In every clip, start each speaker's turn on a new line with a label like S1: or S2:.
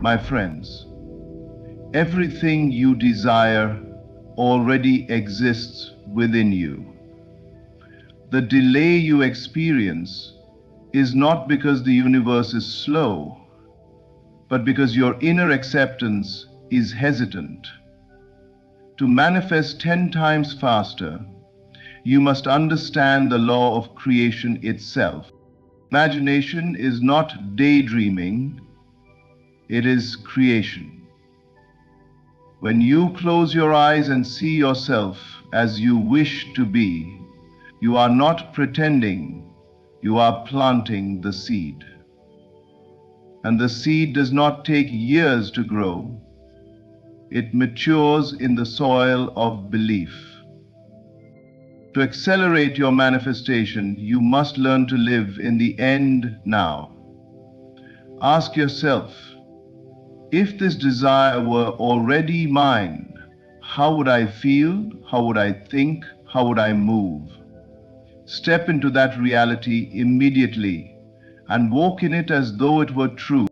S1: My friends, everything you desire already exists within you. The delay you experience is not because the universe is slow, but because your inner acceptance is hesitant. To manifest 10 times faster, you must understand the law of creation itself. Imagination is not daydreaming, it is creation. When you close your eyes and see yourself as you wish to be, you are not pretending, you are planting the seed. And the seed does not take years to grow. It matures in the soil of belief. To accelerate your manifestation, you must learn to live in the end now. Ask yourself, if this desire were already mine, how would I feel? How would I think? How would I move? Step into that reality immediately and walk in it as though it were true.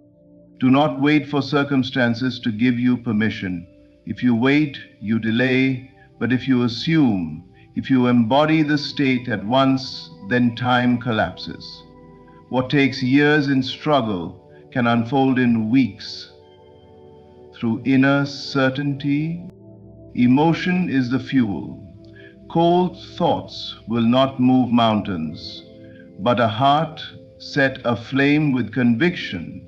S1: Do not wait for circumstances to give you permission. If you wait, you delay, but if you assume, if you embody the state at once, then time collapses. What takes years in struggle can unfold in weeks. Through inner certainty, emotion is the fuel. Cold thoughts will not move mountains, but a heart set aflame with conviction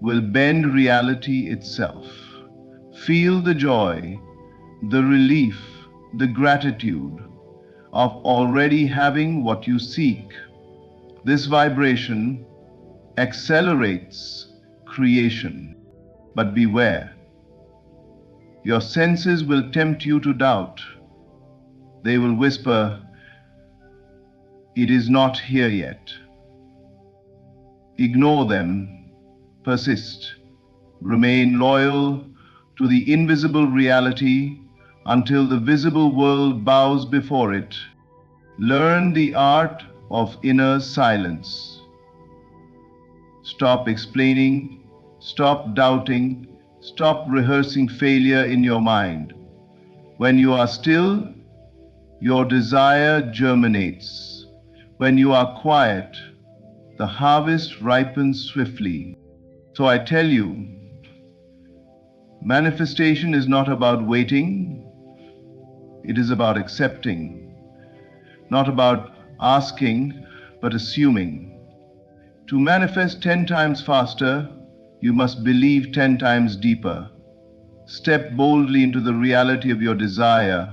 S1: will bend reality itself. Feel the joy, the relief, the gratitude of already having what you seek. This vibration accelerates creation. But beware, your senses will tempt you to doubt. They will whisper, "It is not here yet." Ignore them, persist, remain loyal to the invisible reality until the visible world bows before it. Learn the art of inner silence. Stop explaining, stop doubting, stop rehearsing failure in your mind. When you are still, your desire germinates. When you are quiet, the harvest ripens swiftly. So I tell you, manifestation is not about waiting, it is about accepting. Not about asking, but assuming. To manifest 10 times faster, you must believe 10 times deeper. Step boldly into the reality of your desire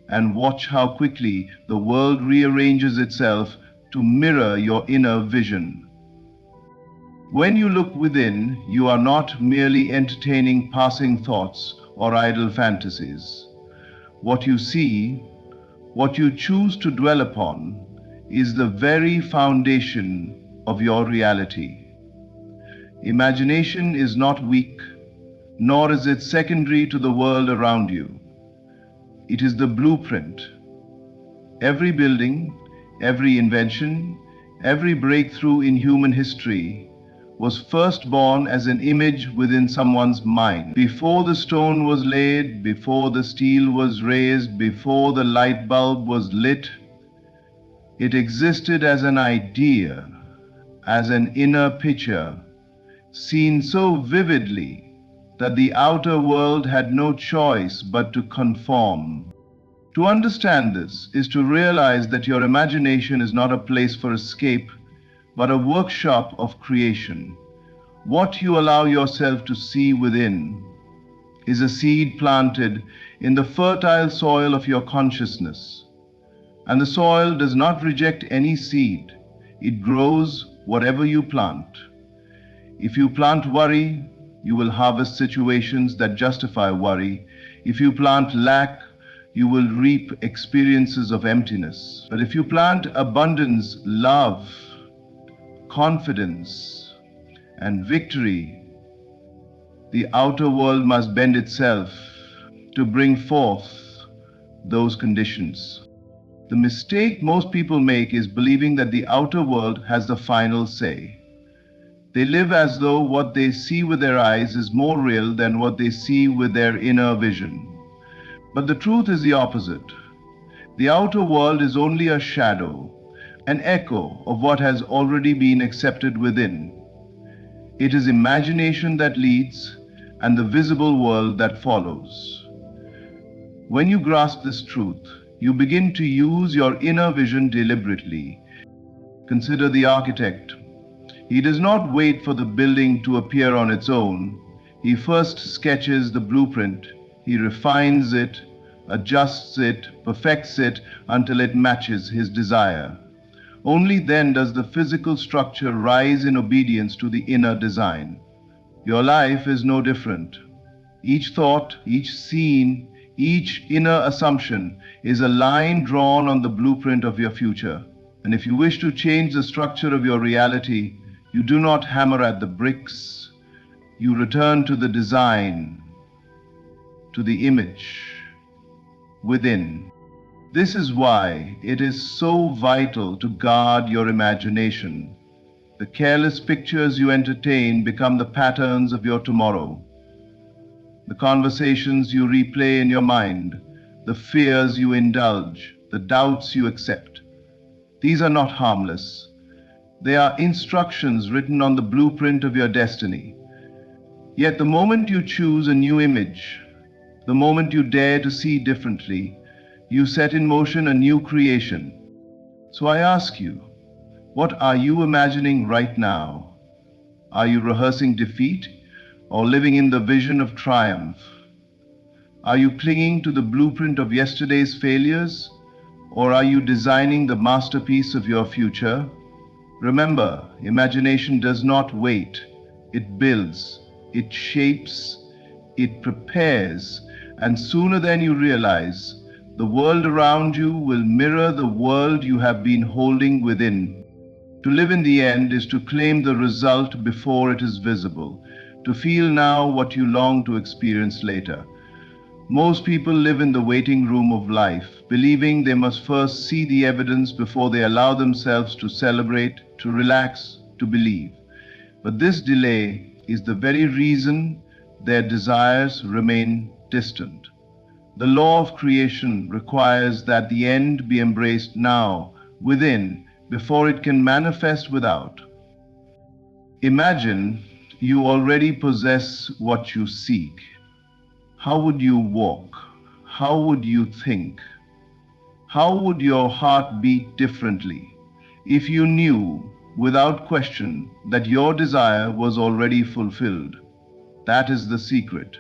S1: and watch how quickly the world rearranges itself to mirror your inner vision. When you look within, you are not merely entertaining passing thoughts or idle fantasies. What you see, what you choose to dwell upon, is the very foundation of your reality. Imagination is not weak, nor is it secondary to the world around you. It is the blueprint. Every building, every invention, every breakthrough in human history was first born as an image within someone's mind. Before the stone was laid, before the steel was raised, before the light bulb was lit, it existed as an idea, as an inner picture, seen so vividly that the outer world had no choice but to conform. To understand this is to realize that your imagination is not a place for escape, but a workshop of creation. What you allow yourself to see within is a seed planted in the fertile soil of your consciousness. And the soil does not reject any seed. It grows whatever you plant. If you plant worry, you will harvest situations that justify worry. If you plant lack, you will reap experiences of emptiness. But if you plant abundance, love, confidence, and victory, the outer world must bend itself to bring forth those conditions. The mistake most people make is believing that the outer world has the final say. They live as though what they see with their eyes is more real than what they see with their inner vision. But the truth is the opposite. The outer world is only a shadow, an echo of what has already been accepted within. It is imagination that leads, and the visible world that follows. When you grasp this truth, you begin to use your inner vision deliberately. Consider the architect. He does not wait for the building to appear on its own. He first sketches the blueprint. He refines it, adjusts it, perfects it until it matches his desire. Only then does the physical structure rise in obedience to the inner design. Your life is no different. Each thought, each scene, each inner assumption is a line drawn on the blueprint of your future. And if you wish to change the structure of your reality, you do not hammer at the bricks. You return to the design, to the image within. This is why it is so vital to guard your imagination. The careless pictures you entertain become the patterns of your tomorrow. The conversations you replay in your mind, the fears you indulge, the doubts you accept. These are not harmless. They are instructions written on the blueprint of your destiny. Yet the moment you choose a new image, the moment you dare to see differently, you set in motion a new creation. So I ask you, what are you imagining right now? Are you rehearsing defeat or living in the vision of triumph? Are you clinging to the blueprint of yesterday's failures, or are you designing the masterpiece of your future? Remember, imagination does not wait. It builds, it shapes, it prepares, and sooner than you realize, the world around you will mirror the world you have been holding within. To live in the end is to claim the result before it is visible, to feel now what you long to experience later. Most people live in the waiting room of life, believing they must first see the evidence before they allow themselves to celebrate, to relax, to believe. But this delay is the very reason their desires remain distant. The law of creation requires that the end be embraced now, within, before it can manifest without. Imagine you already possess what you seek. How would you walk? How would you think? How would your heart beat differently if you knew, without question, that your desire was already fulfilled? That is the secret.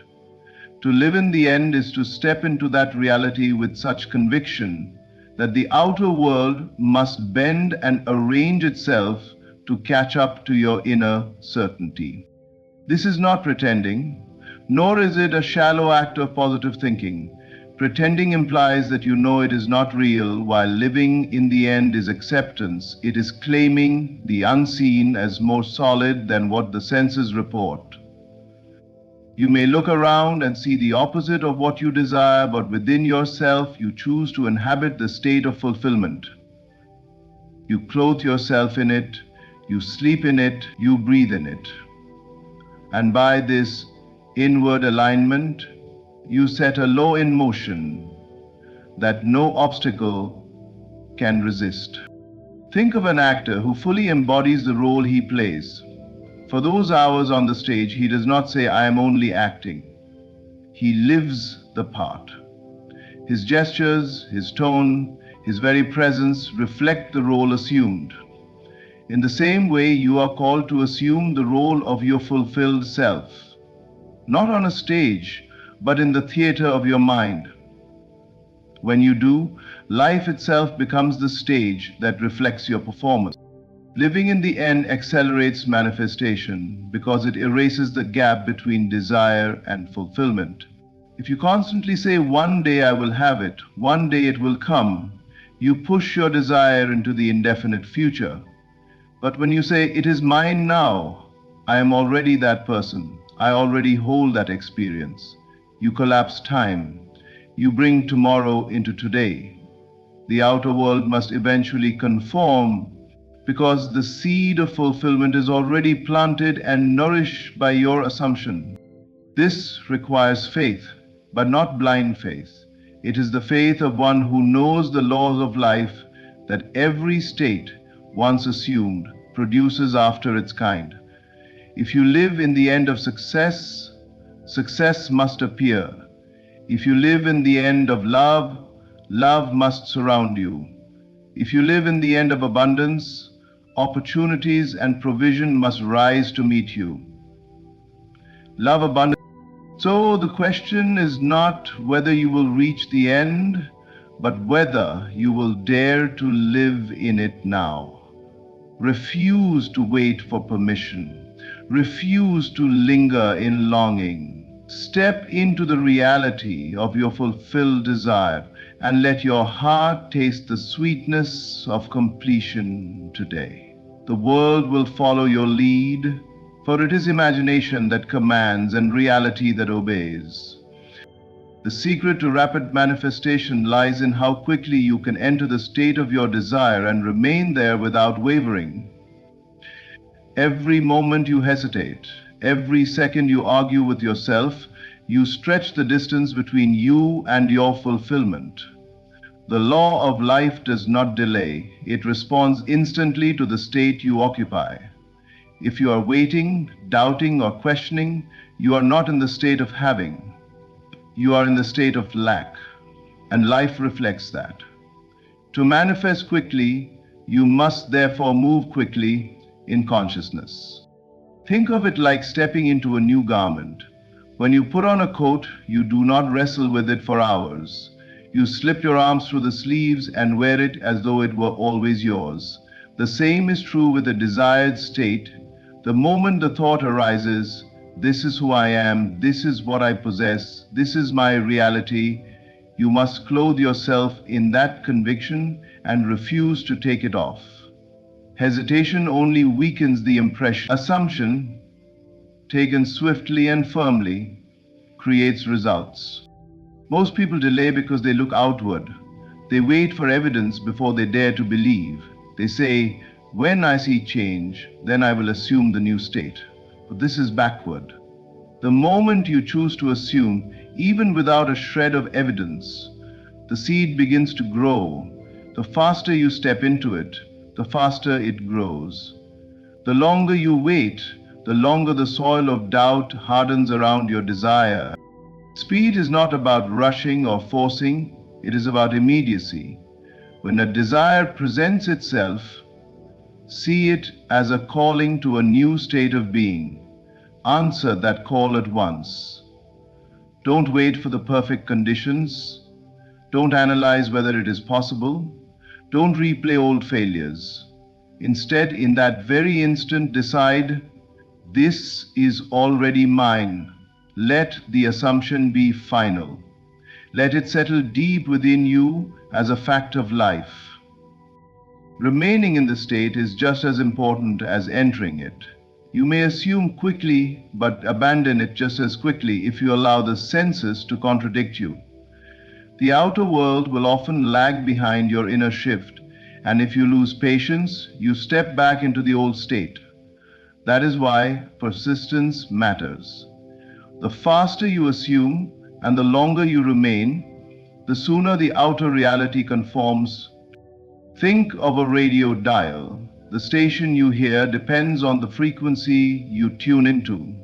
S1: To live in the end is to step into that reality with such conviction that the outer world must bend and arrange itself to catch up to your inner certainty. This is not pretending, nor is it a shallow act of positive thinking. Pretending implies that you know it is not real, while living in the end is acceptance. It is claiming the unseen as more solid than what the senses report. You may look around and see the opposite of what you desire, but within yourself you choose to inhabit the state of fulfillment. You clothe yourself in it, you sleep in it, you breathe in it. And by this inward alignment, you set a law in motion that no obstacle can resist. Think of an actor who fully embodies the role he plays. For those hours on the stage, he does not say, "I am only acting." He lives the part. His gestures, his tone, his very presence reflect the role assumed. In the same way, you are called to assume the role of your fulfilled self, not on a stage, but in the theater of your mind. When you do, life itself becomes the stage that reflects your performance. Living in the end accelerates manifestation because it erases the gap between desire and fulfillment. If you constantly say, "One day I will have it, one day it will come," you push your desire into the indefinite future. But when you say, "It is mine now, I am already that person, I already hold that experience," you collapse time. You bring tomorrow into today. The outer world must eventually conform because the seed of fulfillment is already planted and nourished by your assumption. This requires faith, but not blind faith. It is the faith of one who knows the laws of life, that every state, once assumed, produces after its kind. If you live in the end of success, success must appear. If you live in the end of love, love must surround you. If you live in the end of abundance, opportunities and provision must rise to meet you. Love abundance. So the question is not whether you will reach the end, but whether you will dare to live in it now. Refuse to wait for permission. Refuse to linger in longing. Step into the reality of your fulfilled desire and let your heart taste the sweetness of completion today. The world will follow your lead, for it is imagination that commands and reality that obeys. The secret to rapid manifestation lies in how quickly you can enter the state of your desire and remain there without wavering. Every moment you hesitate, every second you argue with yourself, you stretch the distance between you and your fulfillment. The law of life does not delay. It responds instantly to the state you occupy. If you are waiting, doubting, or questioning, you are not in the state of having. You are in the state of lack, and life reflects that. To manifest quickly, you must therefore move quickly in consciousness. Think of it like stepping into a new garment. When you put on a coat, you do not wrestle with it for hours. You slip your arms through the sleeves and wear it as though it were always yours. The same is true with the desired state. The moment the thought arises, this is who I am, this is what I possess, this is my reality, you must clothe yourself in that conviction and refuse to take it off. Hesitation only weakens the impression. Assumption, taken swiftly and firmly, creates results. Most people delay because they look outward. They wait for evidence before they dare to believe. They say, when I see change, then I will assume the new state. But this is backward. The moment you choose to assume, even without a shred of evidence, the seed begins to grow. The faster you step into it, the faster it grows. The longer you wait, the longer the soil of doubt hardens around your desire. Speed is not about rushing or forcing, it is about immediacy. When a desire presents itself, see it as a calling to a new state of being. Answer that call at once. Don't wait for the perfect conditions. Don't analyze whether it is possible. Don't replay old failures. Instead, in that very instant, decide, this is already mine. Let the assumption be final. Let it settle deep within you as a fact of life. Remaining in the state is just as important as entering it. You may assume quickly, but abandon it just as quickly if you allow the senses to contradict you. The outer world will often lag behind your inner shift, and if you lose patience, you step back into the old state. That is why persistence matters. The faster you assume and the longer you remain, the sooner the outer reality conforms. Think of a radio dial. The station you hear depends on the frequency you tune into.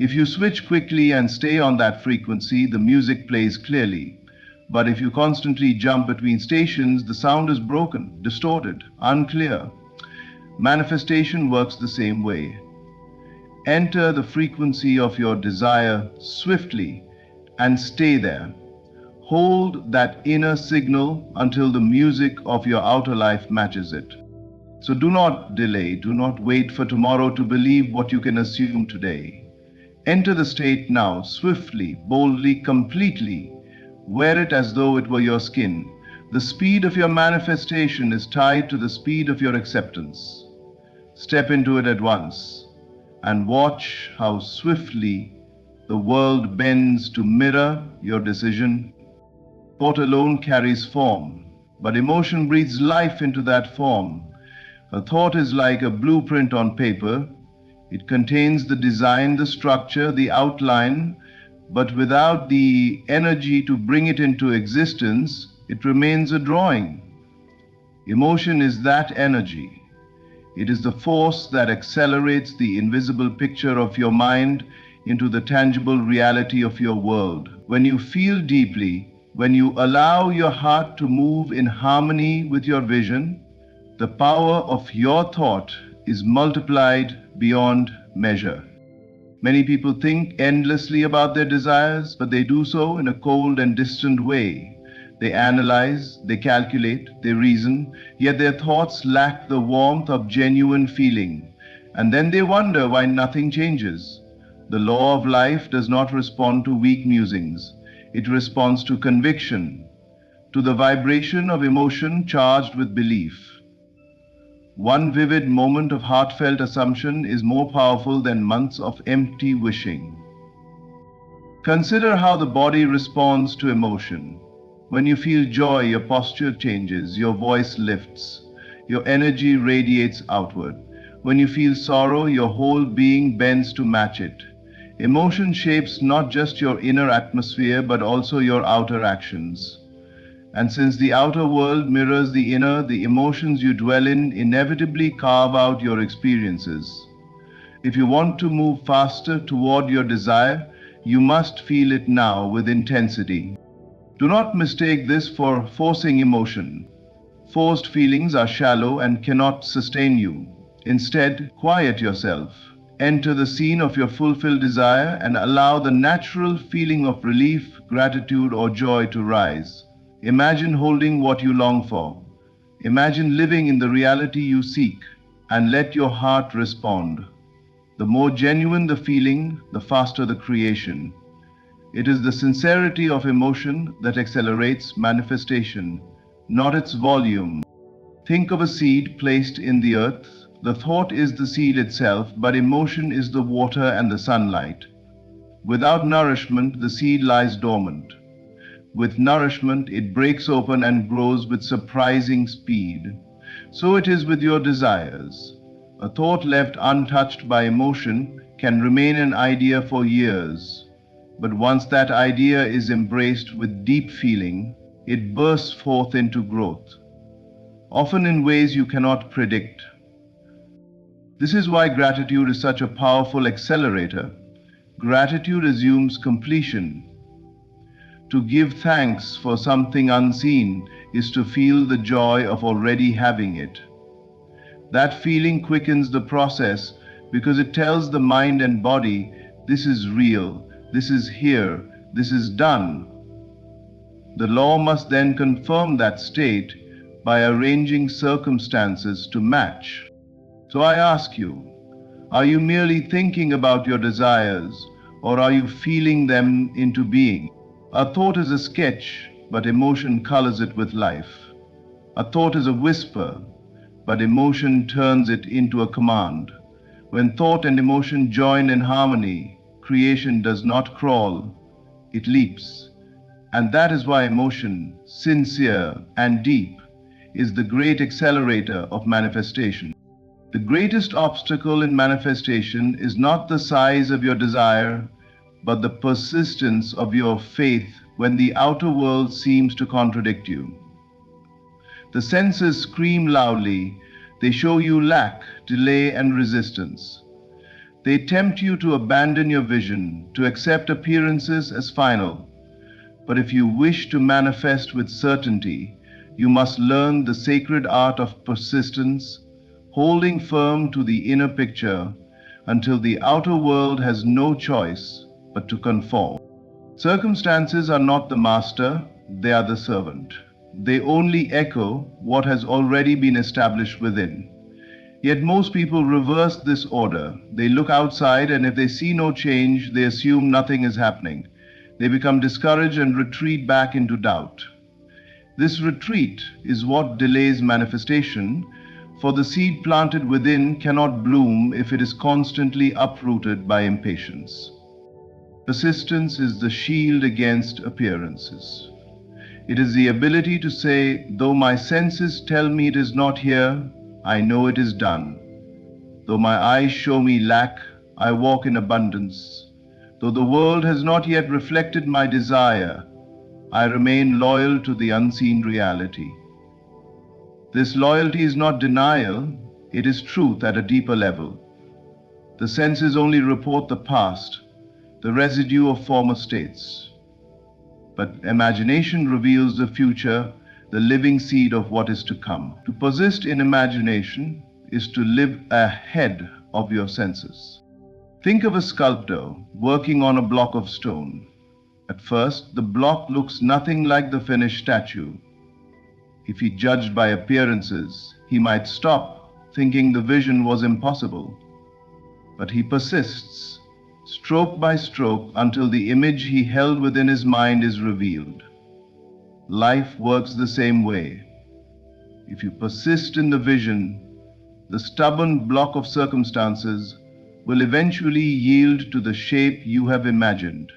S1: If you switch quickly and stay on that frequency, the music plays clearly. But if you constantly jump between stations, the sound is broken, distorted, unclear. Manifestation works the same way. Enter the frequency of your desire swiftly and stay there. Hold that inner signal until the music of your outer life matches it. So do not delay, do not wait for tomorrow to believe what you can assume today. Enter the state now, swiftly, boldly, completely. Wear it as though it were your skin. The speed of your manifestation is tied to the speed of your acceptance. Step into it at once and watch how swiftly the world bends to mirror your decision. Thought alone carries form, but emotion breathes life into that form. A thought is like a blueprint on paper. It contains the design, the structure, the outline, but without the energy to bring it into existence, it remains a drawing. Emotion is that energy. It is the force that accelerates the invisible picture of your mind into the tangible reality of your world. When you feel deeply, when you allow your heart to move in harmony with your vision, the power of your thought is multiplied beyond measure. Many people think endlessly about their desires, but they do so in a cold and distant way. They analyze, they calculate, they reason, yet their thoughts lack the warmth of genuine feeling. And then they wonder why nothing changes. The law of life does not respond to weak musings. It responds to conviction, to the vibration of emotion charged with belief. One vivid moment of heartfelt assumption is more powerful than months of empty wishing. Consider how the body responds to emotion. When you feel joy, your posture changes, your voice lifts, your energy radiates outward. When you feel sorrow, your whole being bends to match it. Emotion shapes not just your inner atmosphere, but also your outer actions. And since the outer world mirrors the inner, the emotions you dwell in inevitably carve out your experiences. If you want to move faster toward your desire, you must feel it now with intensity. Do not mistake this for forcing emotion. Forced feelings are shallow and cannot sustain you. Instead, quiet yourself. Enter the scene of your fulfilled desire and allow the natural feeling of relief, gratitude, or joy to rise. Imagine holding what you long for. Imagine living in the reality you seek, and let your heart respond. The more genuine the feeling, the faster the creation. It is the sincerity of emotion that accelerates manifestation, not its volume. Think of a seed placed in the earth. The thought is the seed itself, but emotion is the water and the sunlight. Without nourishment, the seed lies dormant. With nourishment, it breaks open and grows with surprising speed. So it is with your desires. A thought left untouched by emotion can remain an idea for years. But once that idea is embraced with deep feeling, it bursts forth into growth, often in ways you cannot predict. This is why gratitude is such a powerful accelerator. Gratitude assumes completion. To give thanks for something unseen is to feel the joy of already having it. That feeling quickens the process because it tells the mind and body, this is real, this is here, this is done. The law must then confirm that state by arranging circumstances to match. So I ask you, are you merely thinking about your desires, or are you feeling them into being? A thought is a sketch, but emotion colors it with life. A thought is a whisper, but emotion turns it into a command. When thought and emotion join in harmony, creation does not crawl, it leaps. And that is why emotion, sincere and deep, is the great accelerator of manifestation. The greatest obstacle in manifestation is not the size of your desire, but the persistence of your faith when the outer world seems to contradict you. The senses scream loudly. They show you lack, delay, and resistance. They tempt you to abandon your vision, to accept appearances as final. But if you wish to manifest with certainty, you must learn the sacred art of persistence, holding firm to the inner picture until the outer world has no choice but to conform. Circumstances are not the master, they are the servant. They only echo what has already been established within. Yet most people reverse this order. They look outside, and if they see no change, they assume nothing is happening. They become discouraged and retreat back into doubt. This retreat is what delays manifestation, for the seed planted within cannot bloom if it is constantly uprooted by impatience. Persistence is the shield against appearances. It is the ability to say, though my senses tell me it is not here, I know it is done. Though my eyes show me lack, I walk in abundance. Though the world has not yet reflected my desire, I remain loyal to the unseen reality. This loyalty is not denial, it is truth at a deeper level. The senses only report the past, the residue of former states. But imagination reveals the future, the living seed of what is to come. To persist in imagination is to live ahead of your senses. Think of a sculptor working on a block of stone. At first, the block looks nothing like the finished statue. If he judged by appearances, he might stop, thinking the vision was impossible. But he persists, stroke by stroke, until the image he held within his mind is revealed. Life works the same way. If you persist in the vision, the stubborn block of circumstances will eventually yield to the shape you have imagined.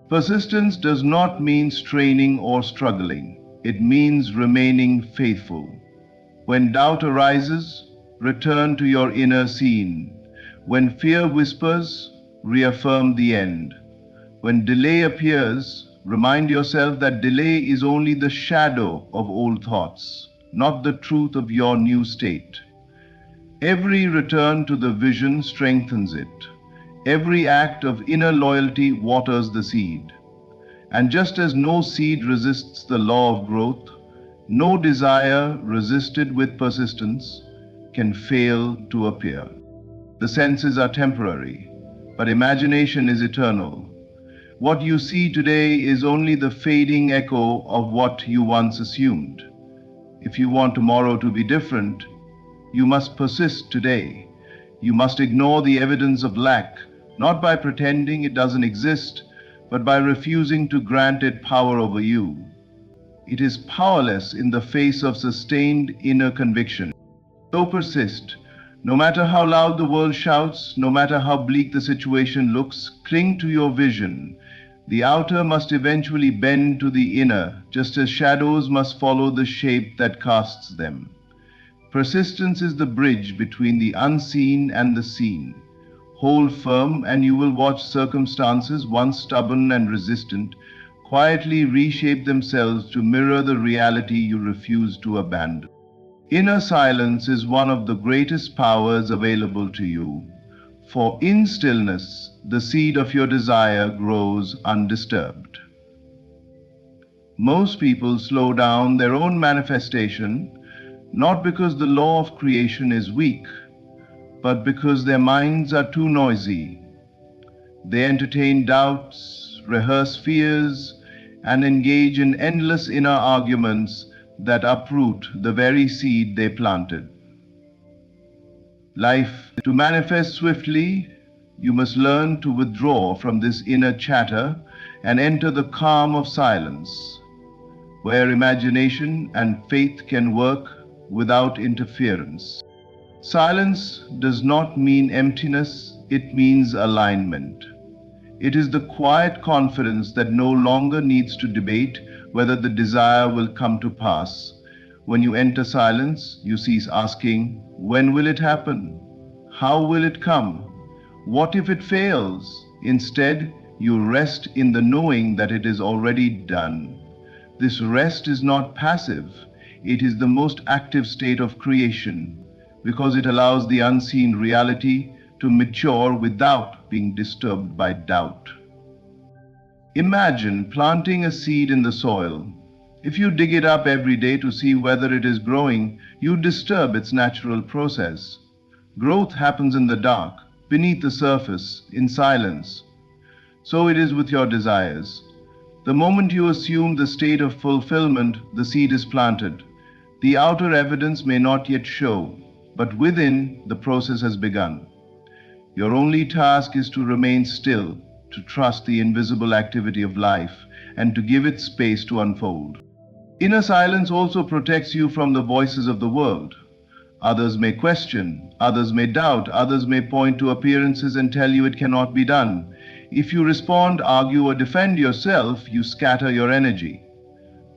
S1: Persistence does not mean straining or struggling. It means remaining faithful. When doubt arises, return to your inner scene. When fear whispers, reaffirm the end. When delay appears, remind yourself that delay is only the shadow of old thoughts, not the truth of your new state. Every return to the vision strengthens it. Every act of inner loyalty waters the seed. And just as no seed resists the law of growth, no desire resisted with persistence can fail to appear. The senses are temporary, but imagination is eternal. What you see today is only the fading echo of what you once assumed. If you want tomorrow to be different, you must persist today. You must ignore the evidence of lack, not by pretending it doesn't exist, but by refusing to grant it power over you. It is powerless in the face of sustained inner conviction. So persist. No matter how loud the world shouts, no matter how bleak the situation looks, cling to your vision. The outer must eventually bend to the inner, just as shadows must follow the shape that casts them. Persistence is the bridge between the unseen and the seen. Hold firm, and you will watch circumstances, once stubborn and resistant, quietly reshape themselves to mirror the reality you refuse to abandon. Inner silence is one of the greatest powers available to you, for in stillness, the seed of your desire grows undisturbed. Most people slow down their own manifestation, not because the law of creation is weak, but because their minds are too noisy. They entertain doubts, rehearse fears, and engage in endless inner arguments that uproot the very seed they planted. To manifest swiftly, you must learn to withdraw from this inner chatter and enter the calm of silence, where imagination and faith can work without interference. Silence does not mean emptiness, it means alignment. It is the quiet confidence that no longer needs to debate whether the desire will come to pass. When you enter silence, you cease asking, when will it happen? How will it come? What if it fails? Instead, you rest in the knowing that it is already done. This rest is not passive, it is the most active state of creation, because it allows the unseen reality to mature without being disturbed by doubt. Imagine planting a seed in the soil. If you dig it up every day to see whether it is growing, you disturb its natural process. Growth happens in the dark, beneath the surface, in silence. So it is with your desires. The moment you assume the state of fulfillment, the seed is planted. The outer evidence may not yet show, but within, the process has begun. Your only task is to remain still, to trust the invisible activity of life, and to give it space to unfold. Inner silence also protects you from the voices of the world. Others may question, others may doubt, others may point to appearances and tell you it cannot be done. If you respond, argue, or defend yourself, you scatter your energy.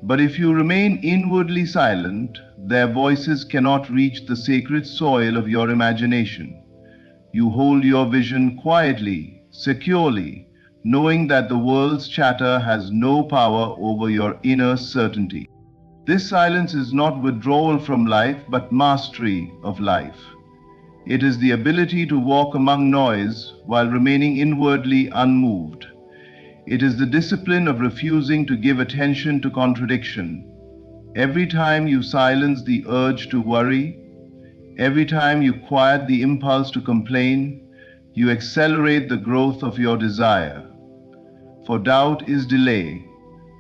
S1: But if you remain inwardly silent, their voices cannot reach the sacred soil of your imagination. You hold your vision quietly, securely, knowing that the world's chatter has no power over your inner certainty. This silence is not withdrawal from life, but mastery of life. It is the ability to walk among noise while remaining inwardly unmoved. It is the discipline of refusing to give attention to contradiction. Every time you silence the urge to worry, every time you quiet the impulse to complain, you accelerate the growth of your desire. For doubt is delay,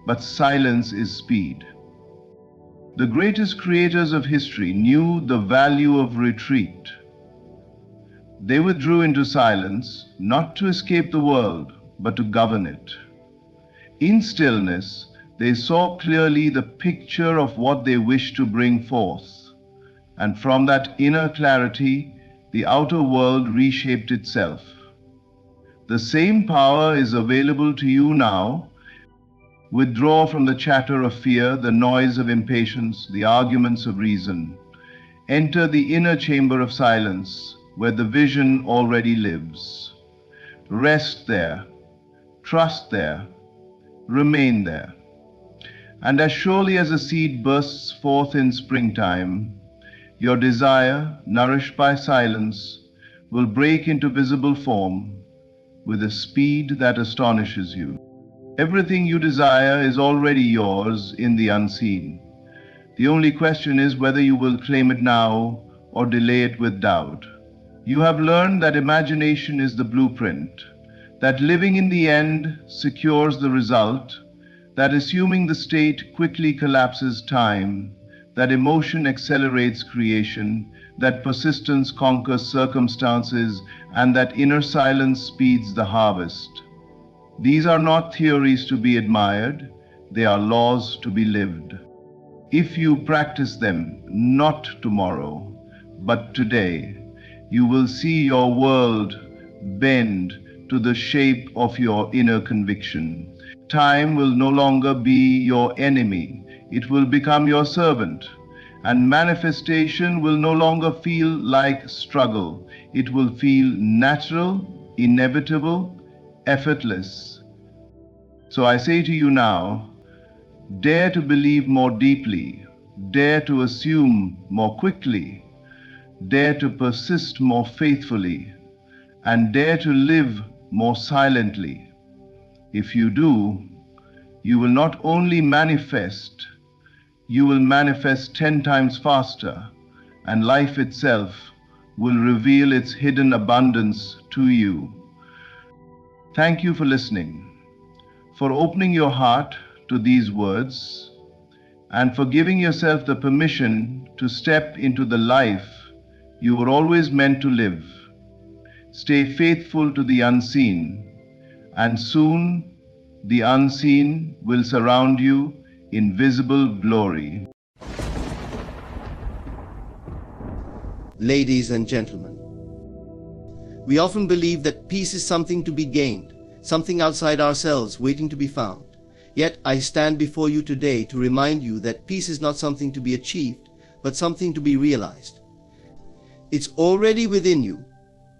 S1: but silence is speed. The greatest creators of history knew the value of retreat. They withdrew into silence, not to escape the world, but to govern it. In stillness, they saw clearly the picture of what they wished to bring forth, and from that inner clarity, the outer world reshaped itself. The same power is available to you now. Withdraw from the chatter of fear, the noise of impatience, the arguments of reason. Enter the inner chamber of silence, where the vision already lives. Rest there, trust there, remain there. And as surely as a seed bursts forth in springtime, your desire, nourished by silence, will break into visible form with a speed that astonishes you. Everything you desire is already yours in the unseen. The only question is whether you will claim it now or delay it with doubt. You have learned that imagination is the blueprint, that living in the end secures the result, that assuming the state quickly collapses time, that emotion accelerates creation, that persistence conquers circumstances, and that inner silence speeds the harvest. These are not theories to be admired, they are laws to be lived. If you practice them, not tomorrow, but today, you will see your world bend to the shape of your inner conviction. Time will no longer be your enemy, it will become your servant. And manifestation will no longer feel like struggle, it will feel natural, inevitable, effortless. So I say to you now, dare to believe more deeply, dare to assume more quickly, dare to persist more faithfully, and dare to live more silently. If you do, you will not only manifest, you will manifest 10 times faster, and life itself will reveal its hidden abundance to you. Thank you for listening, for opening your heart to these words, and for giving yourself the permission to step into the life you were always meant to live. Stay faithful to the unseen, and soon the unseen will surround you in visible glory.
S2: Ladies and gentlemen, we often believe that peace is something to be gained, something outside ourselves waiting to be found. Yet I stand before you today to remind you that peace is not something to be achieved, but something to be realized. It's already within you,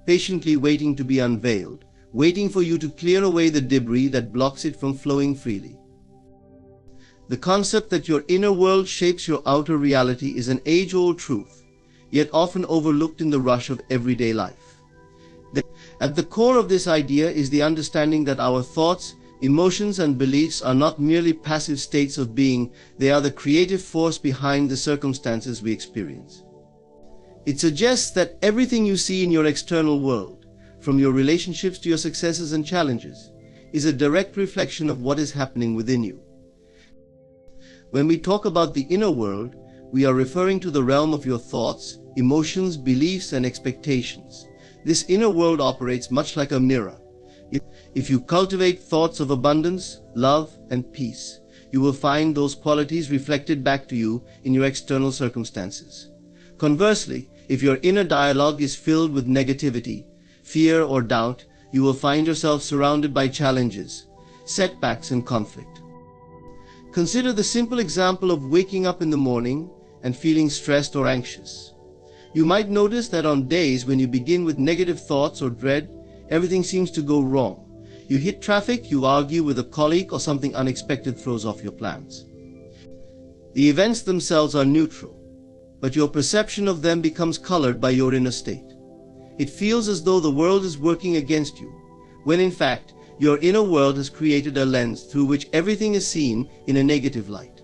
S2: patiently waiting to be unveiled, waiting for you to clear away the debris that blocks it from flowing freely. The concept that your inner world shapes your outer reality is an age-old truth, yet often overlooked in the rush of everyday life. At the core of this idea is the understanding that our thoughts, emotions, and beliefs are not merely passive states of being, they are the creative force behind the circumstances we experience. It suggests that everything you see in your external world, from your relationships to your successes and challenges, is a direct reflection of what is happening within you. When we talk about the inner world, we are referring to the realm of your thoughts, emotions, beliefs, and expectations. This inner world operates much like a mirror. If you cultivate thoughts of abundance, love, and peace, you will find those qualities reflected back to you in your external circumstances. Conversely, if your inner dialogue is filled with negativity, fear, or doubt, you will find yourself surrounded by challenges, setbacks, and conflict. Consider the simple example of waking up in the morning and feeling stressed or anxious. You might notice that on days when you begin with negative thoughts or dread, everything seems to go wrong. You hit traffic, you argue with a colleague, or something unexpected throws off your plans. The events themselves are neutral, but your perception of them becomes colored by your inner state. It feels as though the world is working against you, when in fact, your inner world has created a lens through which everything is seen in a negative light.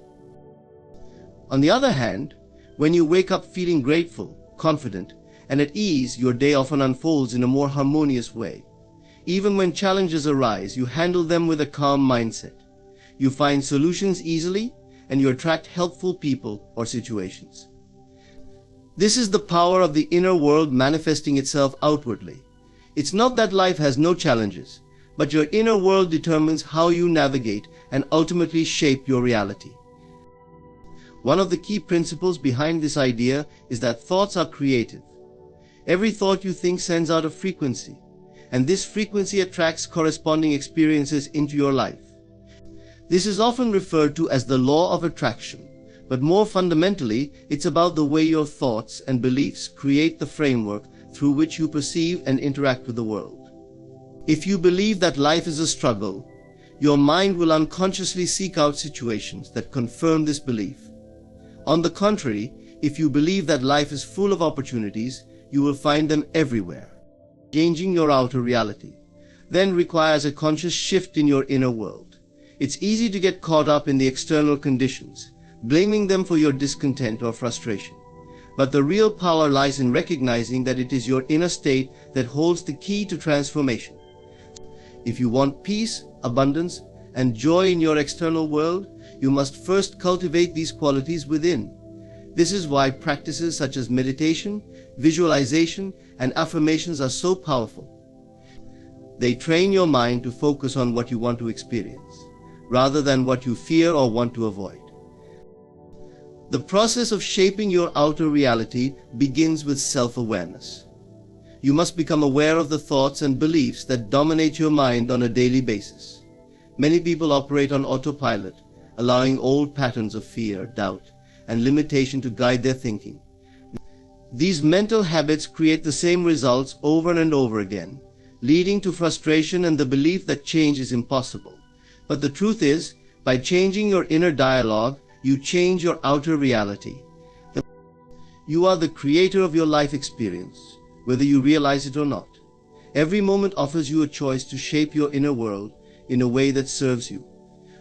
S2: On the other hand, when you wake up feeling grateful, confident, and at ease, your day often unfolds in a more harmonious way. Even when challenges arise, you handle them with a calm mindset. You find solutions easily, and you attract helpful people or situations. This is the power of the inner world manifesting itself outwardly. It's not that life has no challenges, but your inner world determines how you navigate and ultimately shape your reality. One of the key principles behind this idea is that thoughts are creative. Every thought you think sends out a frequency, and this frequency attracts corresponding experiences into your life. This is often referred to as the law of attraction, but more fundamentally, it's about the way your thoughts and beliefs create the framework through which you perceive and interact with the world. If you believe that life is a struggle, your mind will unconsciously seek out situations that confirm this belief. On the contrary, if you believe that life is full of opportunities, you will find them everywhere. Changing your outer reality then requires a conscious shift in your inner world. It's easy to get caught up in the external conditions, blaming them for your discontent or frustration. But the real power lies in recognizing that it is your inner state that holds the key to transformation. If you want peace, abundance, and joy in your external world, you must first cultivate these qualities within. This is why practices such as meditation, visualization, and affirmations are so powerful. They train your mind to focus on what you want to experience, rather than what you fear or want to avoid. The process of shaping your outer reality begins with self-awareness. You must become aware of the thoughts and beliefs that dominate your mind on a daily basis. Many people operate on autopilot, allowing old patterns of fear, doubt, and limitation to guide their thinking. These mental habits create the same results over and over again, leading to frustration and the belief that change is impossible. But the truth is, by changing your inner dialogue, you change your outer reality. You are the creator of your life experience, whether you realize it or not. Every moment offers you a choice to shape your inner world in a way that serves you.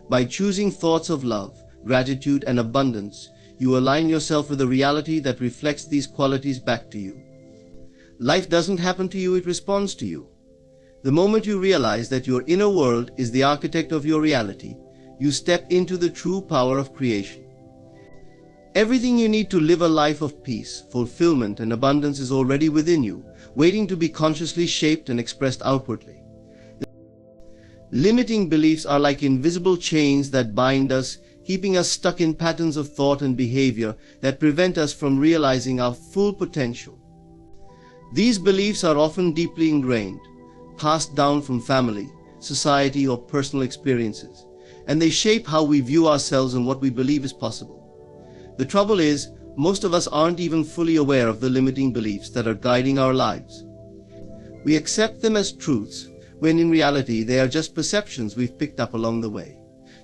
S2: By choosing thoughts of love, gratitude, and abundance, you align yourself with a reality that reflects these qualities back to you. Life doesn't happen to you, it responds to you. The moment you realize that your inner world is the architect of your reality, you step into the true power of creation. Everything you need to live a life of peace, fulfillment, and abundance is already within you, waiting to be consciously shaped and expressed outwardly. Limiting beliefs are like invisible chains that bind us, keeping us stuck in patterns of thought and behavior that prevent us from realizing our full potential. These beliefs are often deeply ingrained, passed down from family, society, or personal experiences, and they shape how we view ourselves and what we believe is possible. The trouble is, most of us aren't even fully aware of the limiting beliefs that are guiding our lives. We accept them as truths, when in reality they are just perceptions we've picked up along the way.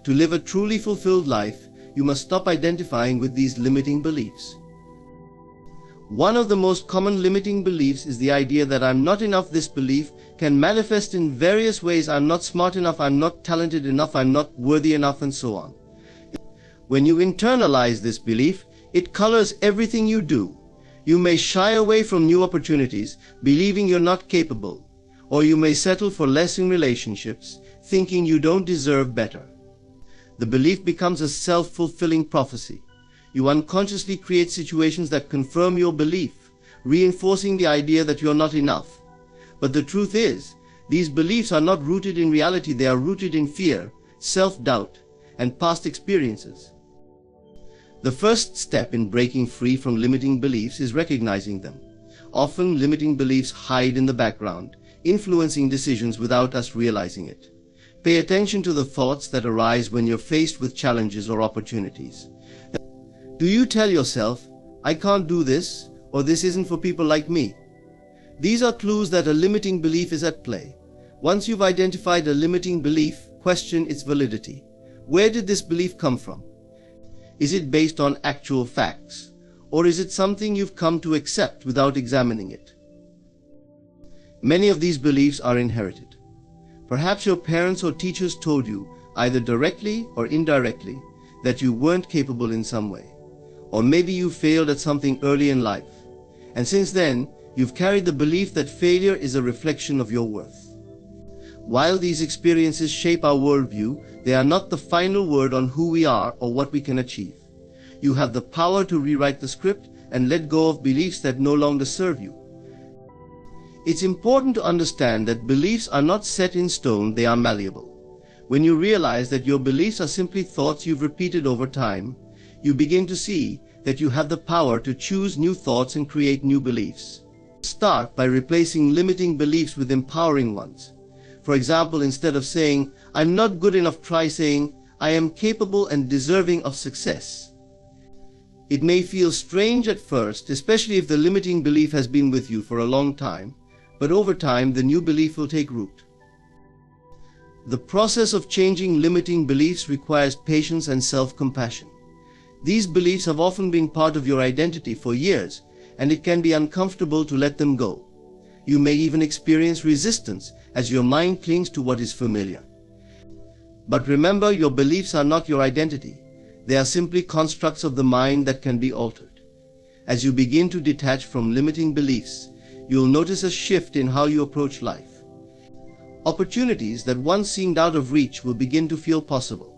S2: To live a truly fulfilled life, you must stop identifying with these limiting beliefs. One of the most common limiting beliefs is the idea that I'm not enough. This belief can manifest in various ways. I'm not smart enough, I'm not talented enough, I'm not worthy enough, and so on. When you internalize this belief, it colors everything you do. You may shy away from new opportunities, believing you're not capable, or you may settle for less in relationships, thinking you don't deserve better. The belief becomes a self-fulfilling prophecy. You unconsciously create situations that confirm your belief, reinforcing the idea that you're not enough. But the truth is, these beliefs are not rooted in reality. They are rooted in fear, self-doubt, and past experiences. The first step in breaking free from limiting beliefs is recognizing them. Often, limiting beliefs hide in the background, influencing decisions without us realizing it. Pay attention to the thoughts that arise when you're faced with challenges or opportunities. Do you tell yourself, "I can't do this," or "this isn't for people like me"? These are clues that a limiting belief is at play. Once you've identified a limiting belief, question its validity. Where did this belief come from? Is it based on actual facts, or is it something you've come to accept without examining it? Many of these beliefs are inherited. Perhaps your parents or teachers told you, either directly or indirectly, that you weren't capable in some way. Or maybe you failed at something early in life, and since then, you've carried the belief that failure is a reflection of your worth. While these experiences shape our worldview, they are not the final word on who we are or what we can achieve. You have the power to rewrite the script and let go of beliefs that no longer serve you. It's important to understand that beliefs are not set in stone, they are malleable. When you realize that your beliefs are simply thoughts you've repeated over time, you begin to see that you have the power to choose new thoughts and create new beliefs. Start by replacing limiting beliefs with empowering ones. For example, instead of saying, "I'm not good enough," try saying, "I am capable and deserving of success." It may feel strange at first, especially if the limiting belief has been with you for a long time, but over time the new belief will take root. The process of changing limiting beliefs requires patience and self-compassion. These beliefs have often been part of your identity for years, and it can be uncomfortable to let them go. You may even experience resistance as your mind clings to what is familiar. But remember, your beliefs are not your identity. They are simply constructs of the mind that can be altered. As you begin to detach from limiting beliefs, you'll notice a shift in how you approach life. Opportunities that once seemed out of reach will begin to feel possible.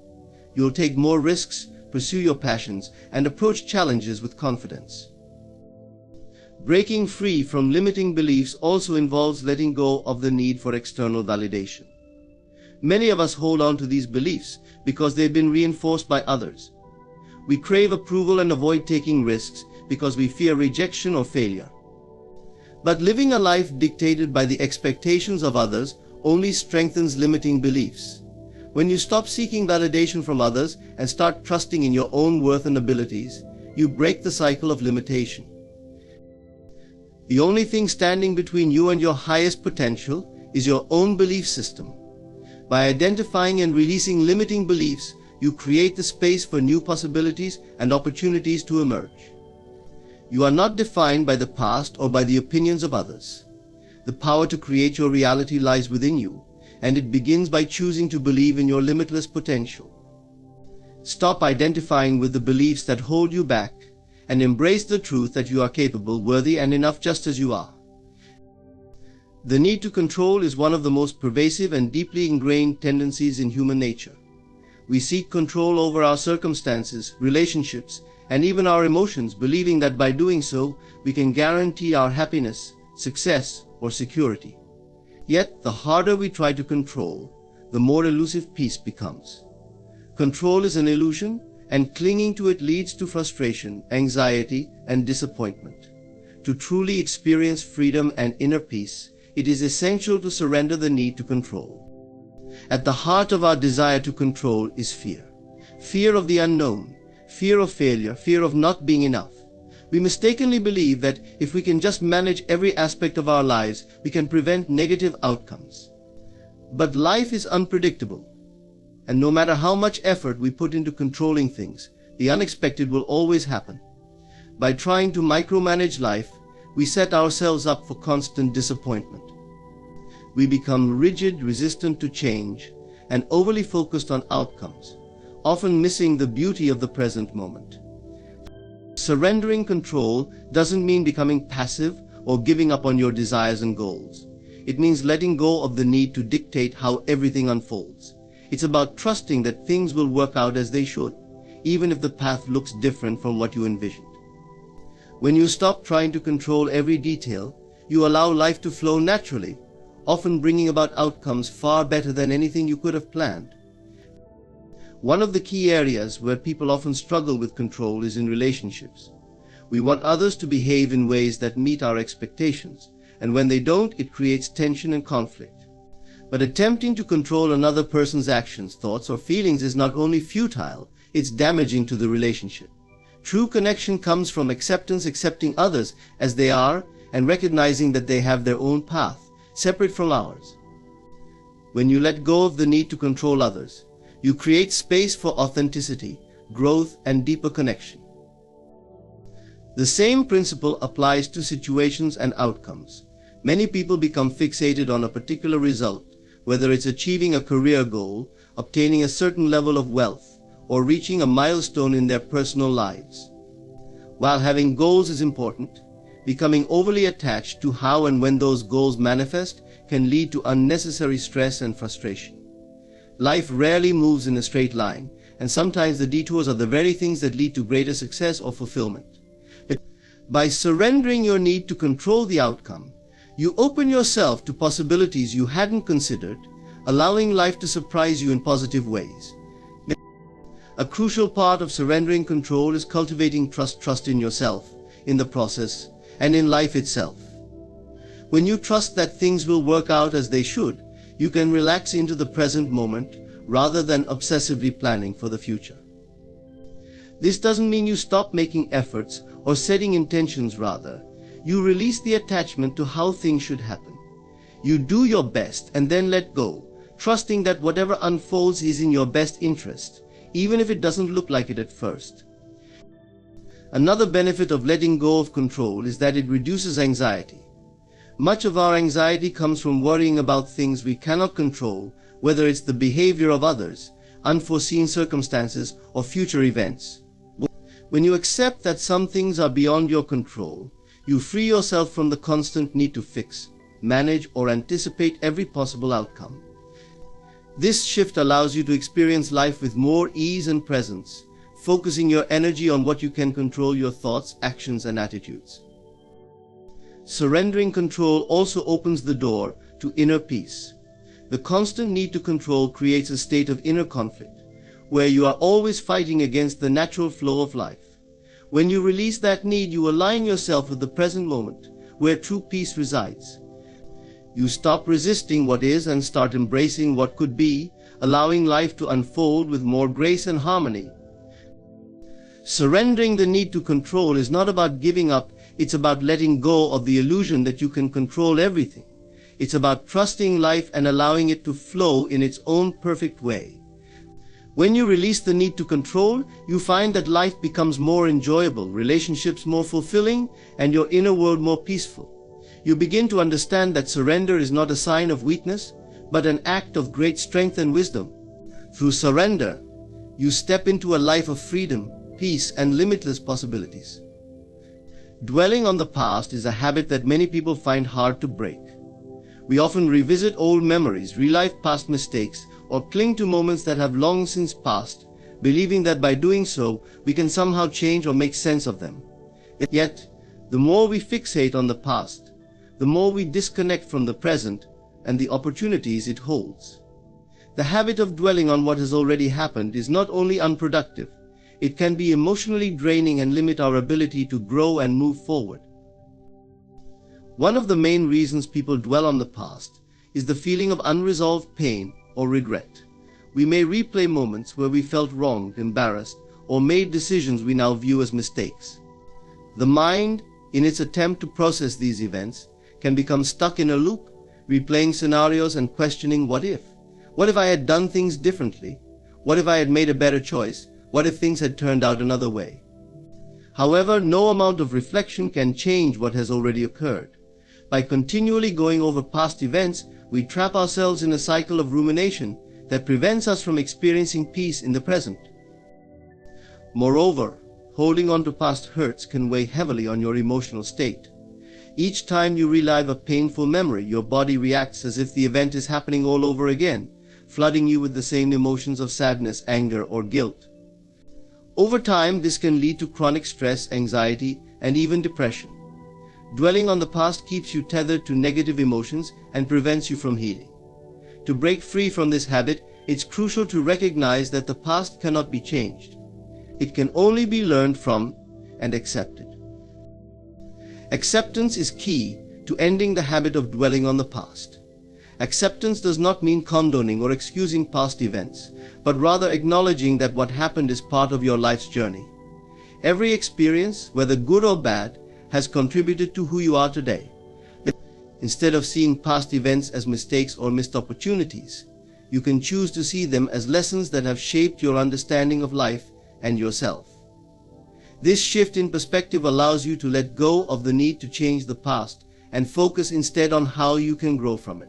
S2: You'll take more risks, pursue your passions, and approach challenges with confidence. Breaking free from limiting beliefs also involves letting go of the need for external validation. Many of us hold on to these beliefs because they've been reinforced by others. We crave approval and avoid taking risks because we fear rejection or failure. But living a life dictated by the expectations of others only strengthens limiting beliefs. When you stop seeking validation from others and start trusting in your own worth and abilities, you break the cycle of limitation. The only thing standing between you and your highest potential is your own belief system. By identifying and releasing limiting beliefs, you create the space for new possibilities and opportunities to emerge. You are not defined by the past or by the opinions of others. The power to create your reality lies within you, and it begins by choosing to believe in your limitless potential. Stop identifying with the beliefs that hold you back and embrace the truth that you are capable, worthy, and enough just as you are. The need to control is one of the most pervasive and deeply ingrained tendencies in human nature. We seek control over our circumstances, relationships, and even our emotions, believing that by doing so, we can guarantee our happiness, success, or security. Yet, the harder we try to control, the more elusive peace becomes. Control is an illusion, and clinging to it leads to frustration, anxiety, and disappointment. To truly experience freedom and inner peace, it is essential to surrender the need to control. At the heart of our desire to control is fear. Fear of the unknown, fear of failure, fear of not being enough. We mistakenly believe that if we can just manage every aspect of our lives, we can prevent negative outcomes. But life is unpredictable, and no matter how much effort we put into controlling things, the unexpected will always happen. By trying to micromanage life, we set ourselves up for constant disappointment. We become rigid, resistant to change, and overly focused on outcomes, often missing the beauty of the present moment. Surrendering control doesn't mean becoming passive or giving up on your desires and goals. It means letting go of the need to dictate how everything unfolds. It's about trusting that things will work out as they should, even if the path looks different from what you envisioned. When you stop trying to control every detail, you allow life to flow naturally, often bringing about outcomes far better than anything you could have planned. One of the key areas where people often struggle with control is in relationships. We want others to behave in ways that meet our expectations, and when they don't, it creates tension and conflict. But attempting to control another person's actions, thoughts, or feelings is not only futile, it's damaging to the relationship. True connection comes from acceptance, accepting others as they are, and recognizing that they have their own path, separate from ours. When you let go of the need to control others, you create space for authenticity, growth, and deeper connection. The same principle applies to situations and outcomes. Many people become fixated on a particular result, whether it's achieving a career goal, obtaining a certain level of wealth, or reaching a milestone in their personal lives. While having goals is important, becoming overly attached to how and when those goals manifest can lead to unnecessary stress and frustration. Life rarely moves in a straight line, and sometimes the detours are the very things that lead to greater success or fulfillment. By surrendering your need to control the outcome, you open yourself to possibilities you hadn't considered, allowing life to surprise you in positive ways. A crucial part of surrendering control is cultivating trust in yourself, in the process, and in life itself. When you trust that things will work out as they should, you can relax into the present moment rather than obsessively planning for the future. This doesn't mean you stop making efforts or setting intentions. Rather, you release the attachment to how things should happen. You do your best and then let go, trusting that whatever unfolds is in your best interest, even if it doesn't look like it at first. Another benefit of letting go of control is that it reduces anxiety. Much of our anxiety comes from worrying about things we cannot control, whether it's the behavior of others, unforeseen circumstances, or future events. When you accept that some things are beyond your control, you free yourself from the constant need to fix, manage, or anticipate every possible outcome. This shift allows you to experience life with more ease and presence, focusing your energy on what you can control: your thoughts, actions, and attitudes. Surrendering control also opens the door to inner peace. The constant need to control creates a state of inner conflict, where you are always fighting against the natural flow of life. When you release that need, you align yourself with the present moment, where true peace resides. You stop resisting what is and start embracing what could be, allowing life to unfold with more grace and harmony. Surrendering the need to control is not about giving up, it's about letting go of the illusion that you can control everything. It's about trusting life and allowing it to flow in its own perfect way. When you release the need to control, you find that life becomes more enjoyable, relationships more fulfilling, and your inner world more peaceful. You begin to understand that surrender is not a sign of weakness, but an act of great strength and wisdom. Through surrender, you step into a life of freedom, peace, and limitless possibilities. Dwelling on the past is a habit that many people find hard to break. We often revisit old memories, relive past mistakes, or cling to moments that have long since passed, believing that by doing so, we can somehow change or make sense of them. Yet, the more we fixate on the past, the more we disconnect from the present and the opportunities it holds. The habit of dwelling on what has already happened is not only unproductive, it can be emotionally draining and limit our ability to grow and move forward. One of the main reasons people dwell on the past is the feeling of unresolved pain or regret. We may replay moments where we felt wronged, embarrassed, or made decisions we now view as mistakes. The mind, in its attempt to process these events, can become stuck in a loop, replaying scenarios and questioning what if. What if I had done things differently? What if I had made a better choice? What if things had turned out another way? However, no amount of reflection can change what has already occurred. By continually going over past events, we trap ourselves in a cycle of rumination that prevents us from experiencing peace in the present. Moreover, holding on to past hurts can weigh heavily on your emotional state. Each time you relive a painful memory, your body reacts as if the event is happening all over again, flooding you with the same emotions of sadness, anger, or guilt. Over time, this can lead to chronic stress, anxiety, and even depression. Dwelling on the past keeps you tethered to negative emotions and prevents you from healing. To break free from this habit, it's crucial to recognize that the past cannot be changed. It can only be learned from and accepted. Acceptance is key to ending the habit of dwelling on the past. Acceptance does not mean condoning or excusing past events, but rather acknowledging that what happened is part of your life's journey. Every experience, whether good or bad, has contributed to who you are today. Instead of seeing past events as mistakes or missed opportunities, you can choose to see them as lessons that have shaped your understanding of life and yourself. This shift in perspective allows you to let go of the need to change the past and focus instead on how you can grow from it.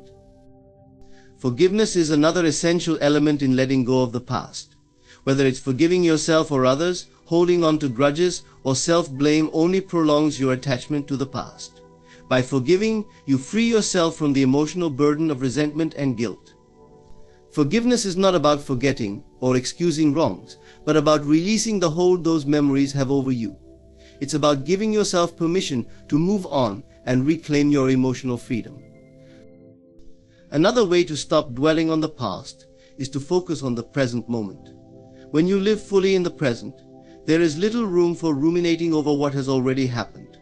S2: Forgiveness is another essential element in letting go of the past. Whether it's forgiving yourself or others, holding on to grudges, or self-blame only prolongs your attachment to the past. By forgiving, you free yourself from the emotional burden of resentment and guilt. Forgiveness is not about forgetting or excusing wrongs, but about releasing the hold those memories have over you. It's about giving yourself permission to move on and reclaim your emotional freedom. Another way to stop dwelling on the past is to focus on the present moment. When you live fully in the present, there is little room for ruminating over what has already happened.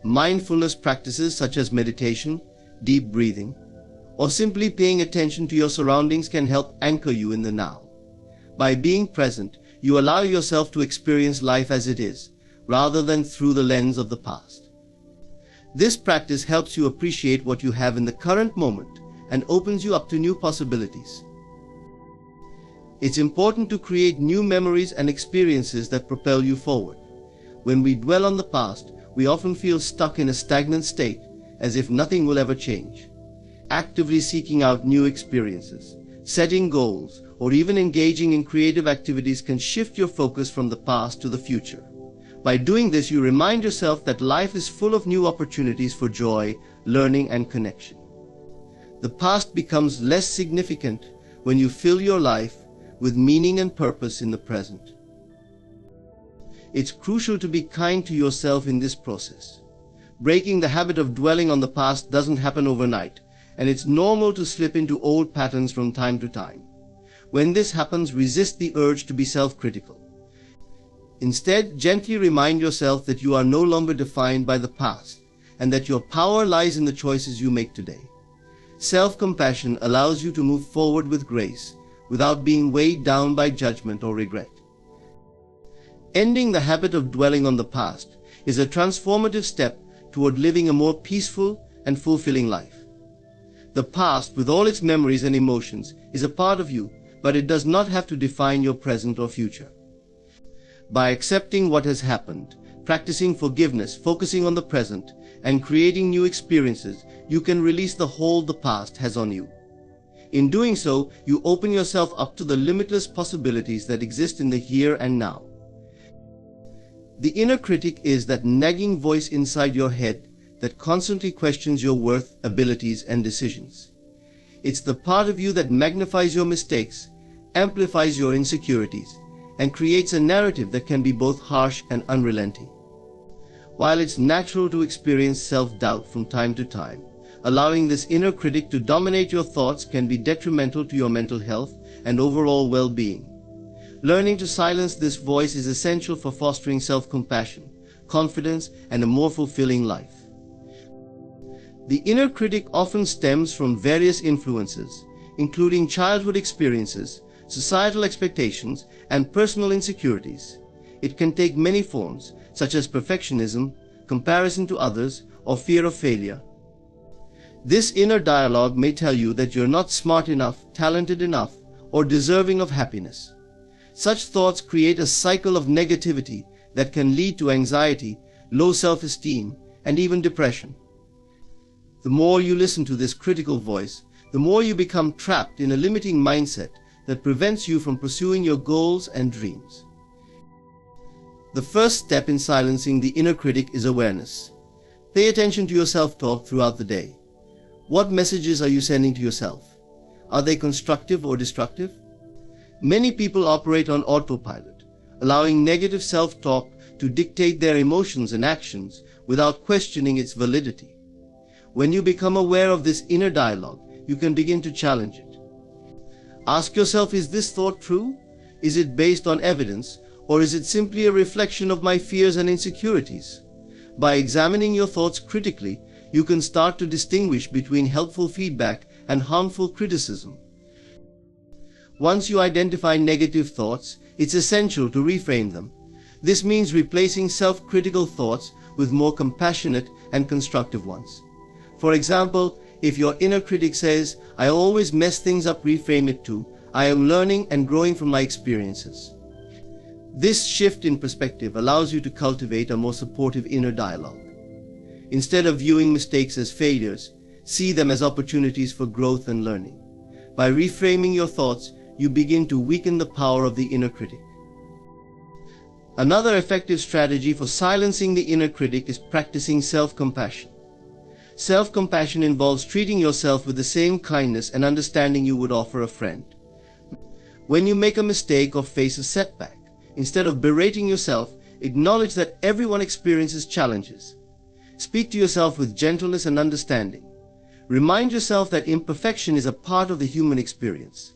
S2: Mindfulness practices such as meditation, deep breathing, or simply paying attention to your surroundings can help anchor you in the now. By being present, you allow yourself to experience life as it is, rather than through the lens of the past. This practice helps you appreciate what you have in the current moment and opens you up to new possibilities. It's important to create new memories and experiences that propel you forward. When we dwell on the past, we often feel stuck in a stagnant state, as if nothing will ever change. Actively seeking out new experiences, setting goals, or even engaging in creative activities can shift your focus from the past to the future. By doing this, you remind yourself that life is full of new opportunities for joy, learning, and connection. The past becomes less significant when you fill your life with meaning and purpose in the present. It's crucial to be kind to yourself in this process. Breaking the habit of dwelling on the past doesn't happen overnight, and it's normal to slip into old patterns from time to time. When this happens, resist the urge to be self-critical. Instead, gently remind yourself that you are no longer defined by the past, and that your power lies in the choices you make today. Self-compassion allows you to move forward with grace, without being weighed down by judgment or regret. Ending the habit of dwelling on the past is a transformative step toward living a more peaceful and fulfilling life. The past, with all its memories and emotions, is a part of you, but it does not have to define your present or future. By accepting what has happened, practicing forgiveness, focusing on the present, and creating new experiences, you can release the hold the past has on you. In doing so, you open yourself up to the limitless possibilities that exist in the here and now. The inner critic is that nagging voice inside your head that constantly questions your worth, abilities, and decisions. It's the part of you that magnifies your mistakes, amplifies your insecurities, and creates a narrative that can be both harsh and unrelenting. While it's natural to experience self-doubt from time to time, allowing this inner critic to dominate your thoughts can be detrimental to your mental health and overall well-being. Learning to silence this voice is essential for fostering self-compassion, confidence, and a more fulfilling life. The inner critic often stems from various influences, including childhood experiences, societal expectations, and personal insecurities. It can take many forms, such as perfectionism, comparison to others, or fear of failure. This inner dialogue may tell you that you're not smart enough, talented enough, or deserving of happiness. Such thoughts create a cycle of negativity that can lead to anxiety, low self-esteem, and even depression. The more you listen to this critical voice, the more you become trapped in a limiting mindset that prevents you from pursuing your goals and dreams. The first step in silencing the inner critic is awareness. Pay attention to your self-talk throughout the day. What messages are you sending to yourself? Are they constructive or destructive? Many people operate on autopilot, allowing negative self-talk to dictate their emotions and actions without questioning its validity. When you become aware of this inner dialogue, you can begin to challenge it. Ask yourself, is this thought true? Is it based on evidence, or is it simply a reflection of my fears and insecurities? By examining your thoughts critically, you can start to distinguish between helpful feedback and harmful criticism. Once you identify negative thoughts, it's essential to reframe them. This means replacing self-critical thoughts with more compassionate and constructive ones. For example, if your inner critic says, "I always mess things up," reframe it to, "I am learning and growing from my experiences." This shift in perspective allows you to cultivate a more supportive inner dialogue. Instead of viewing mistakes as failures, see them as opportunities for growth and learning. By reframing your thoughts, you begin to weaken the power of the inner critic. Another effective strategy for silencing the inner critic is practicing self-compassion. Self-compassion involves treating yourself with the same kindness and understanding you would offer a friend. When you make a mistake or face a setback, instead of berating yourself, acknowledge that everyone experiences challenges. Speak to yourself with gentleness and understanding. Remind yourself that imperfection is a part of the human experience.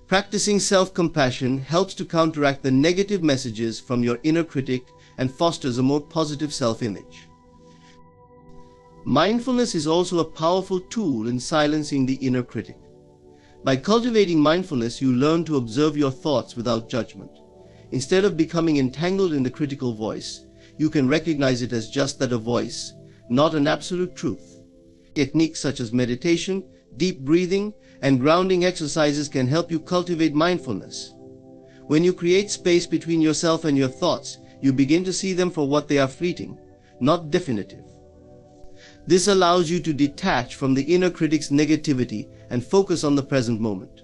S2: Practicing self-compassion helps to counteract the negative messages from your inner critic and fosters a more positive self-image. Mindfulness is also a powerful tool in silencing the inner critic. By cultivating mindfulness, you learn to observe your thoughts without judgment. Instead of becoming entangled in the critical voice, you can recognize it as just that, a voice, not an absolute truth. Techniques such as meditation, deep breathing, and grounding exercises can help you cultivate mindfulness. When you create space between yourself and your thoughts, you begin to see them for what they are: fleeting, not definitive. This allows you to detach from the inner critic's negativity and focus on the present moment.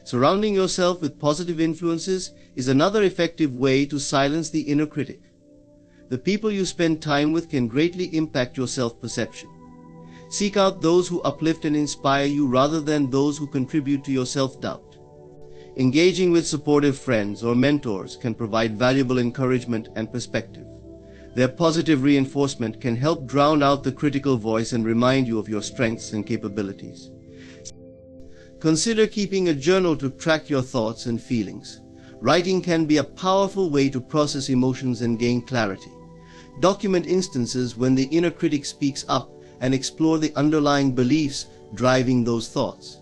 S2: Surrounding yourself with positive influences is another effective way to silence the inner critic. The people you spend time with can greatly impact your self-perception. Seek out those who uplift and inspire you rather than those who contribute to your self-doubt. Engaging with supportive friends or mentors can provide valuable encouragement and perspective. Their positive reinforcement can help drown out the critical voice and remind you of your strengths and capabilities. Consider keeping a journal to track your thoughts and feelings. Writing can be a powerful way to process emotions and gain clarity. Document instances when the inner critic speaks up and explore the underlying beliefs driving those thoughts.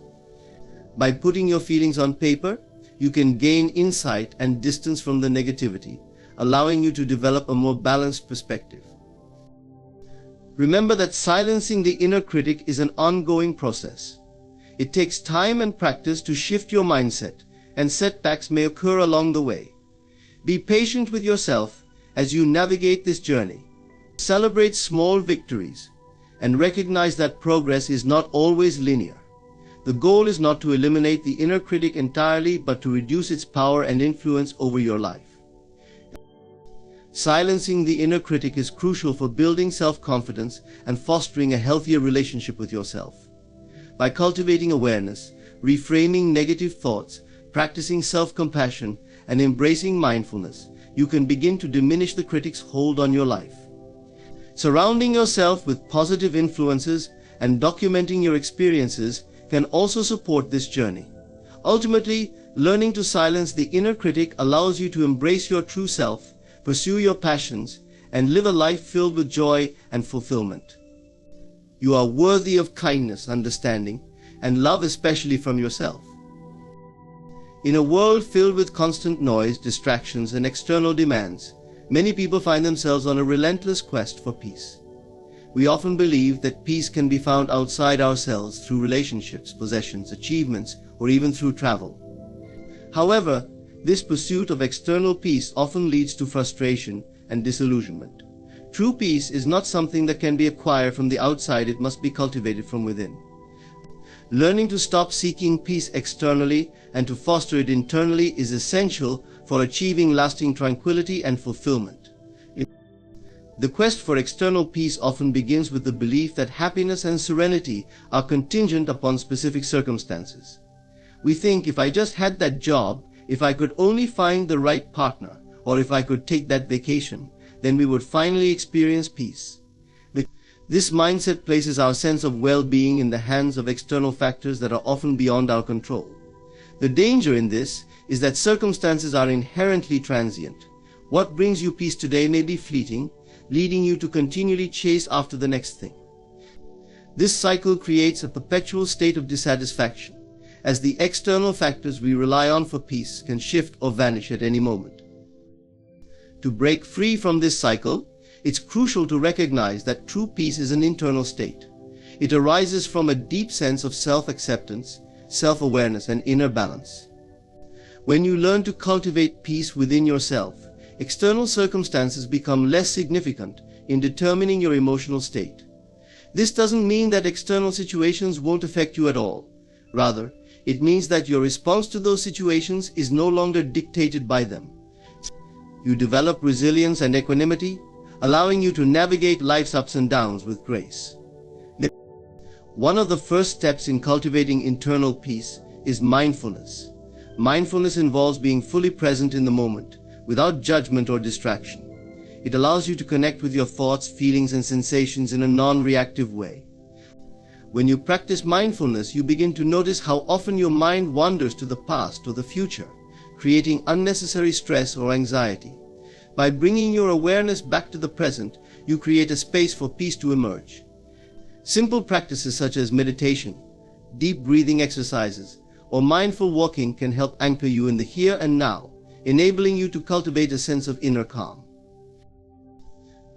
S2: By putting your feelings on paper, you can gain insight and distance from the negativity, allowing you to develop a more balanced perspective. Remember that silencing the inner critic is an ongoing process. It takes time and practice to shift your mindset, and setbacks may occur along the way. Be patient with yourself as you navigate this journey. Celebrate small victories and recognize that progress is not always linear. The goal is not to eliminate the inner critic entirely, but to reduce its power and influence over your life. Silencing the inner critic is crucial for building self-confidence and fostering a healthier relationship with yourself. By cultivating awareness, reframing negative thoughts, practicing self-compassion, and embracing mindfulness, you can begin to diminish the critic's hold on your life. Surrounding yourself with positive influences and documenting your experiences can also support this journey. Ultimately, learning to silence the inner critic allows you to embrace your true self, pursue your passions, and live a life filled with joy and fulfillment. You are worthy of kindness, understanding, and love, especially from yourself. In a world filled with constant noise, distractions, and external demands, many people find themselves on a relentless quest for peace. We often believe that peace can be found outside ourselves through relationships, possessions, achievements, or even through travel. However, this pursuit of external peace often leads to frustration and disillusionment. True peace is not something that can be acquired from the outside, it must be cultivated from within. Learning to stop seeking peace externally and to foster it internally is essential for achieving lasting tranquility and fulfillment. The quest for external peace often begins with the belief that happiness and serenity are contingent upon specific circumstances. We think, if I just had that job, if I could only find the right partner, or if I could take that vacation, then we would finally experience peace. This mindset places our sense of well-being in the hands of external factors that are often beyond our control. The danger in this is that circumstances are inherently transient. What brings you peace today may be fleeting, leading you to continually chase after the next thing. This cycle creates a perpetual state of dissatisfaction, as the external factors we rely on for peace can shift or vanish at any moment. To break free from this cycle, it's crucial to recognize that true peace is an internal state. It arises from a deep sense of self-acceptance, self-awareness, and inner balance. When you learn to cultivate peace within yourself, external circumstances become less significant in determining your emotional state. This doesn't mean that external situations won't affect you at all. Rather, it means that your response to those situations is no longer dictated by them. You develop resilience and equanimity, allowing you to navigate life's ups and downs with grace. One of the first steps in cultivating internal peace is mindfulness. Mindfulness involves being fully present in the moment, without judgment or distraction. It allows you to connect with your thoughts, feelings, and sensations in a non-reactive way. When you practice mindfulness, you begin to notice how often your mind wanders to the past or the future, creating unnecessary stress or anxiety. By bringing your awareness back to the present, you create a space for peace to emerge. Simple practices such as meditation, deep breathing exercises, or mindful walking can help anchor you in the here and now, enabling you to cultivate a sense of inner calm.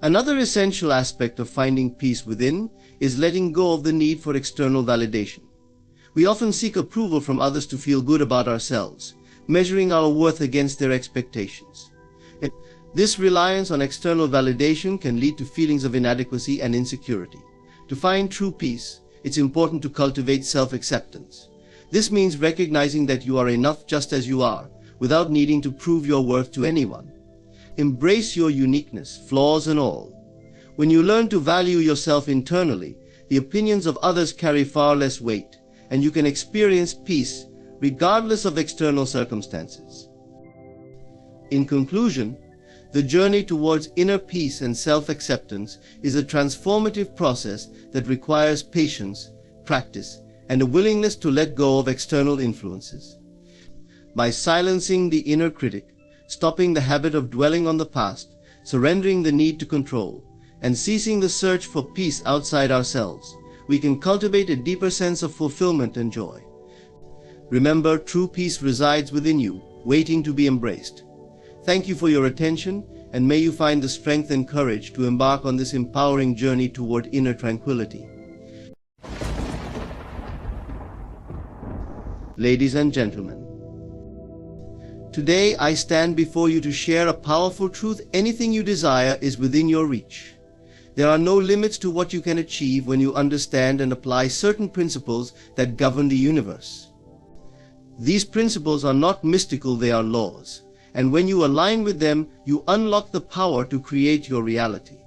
S2: Another essential aspect of finding peace within is letting go of the need for external validation. We often seek approval from others to feel good about ourselves, measuring our worth against their expectations. This reliance on external validation can lead to feelings of inadequacy and insecurity. To find true peace, it's important to cultivate self-acceptance. This means recognizing that you are enough just as you are, without needing to prove your worth to anyone. Embrace your uniqueness, flaws and all. When you learn to value yourself internally, the opinions of others carry far less weight, and you can experience peace regardless of external circumstances. In conclusion, the journey towards inner peace and self-acceptance is a transformative process that requires patience, practice, and a willingness to let go of external influences. By silencing the inner critic, stopping the habit of dwelling on the past, surrendering the need to control, and ceasing the search for peace outside ourselves, we can cultivate a deeper sense of fulfillment and joy. Remember, true peace resides within you, waiting to be embraced. Thank you for your attention, and may you find the strength and courage to embark on this empowering journey toward inner tranquility. Ladies and gentlemen, today I stand before you to share a powerful truth: anything you desire is within your reach. There are no limits to what you can achieve when you understand and apply certain principles that govern the universe. These principles are not mystical, they are laws, and when you align with them, you unlock the power to create your reality.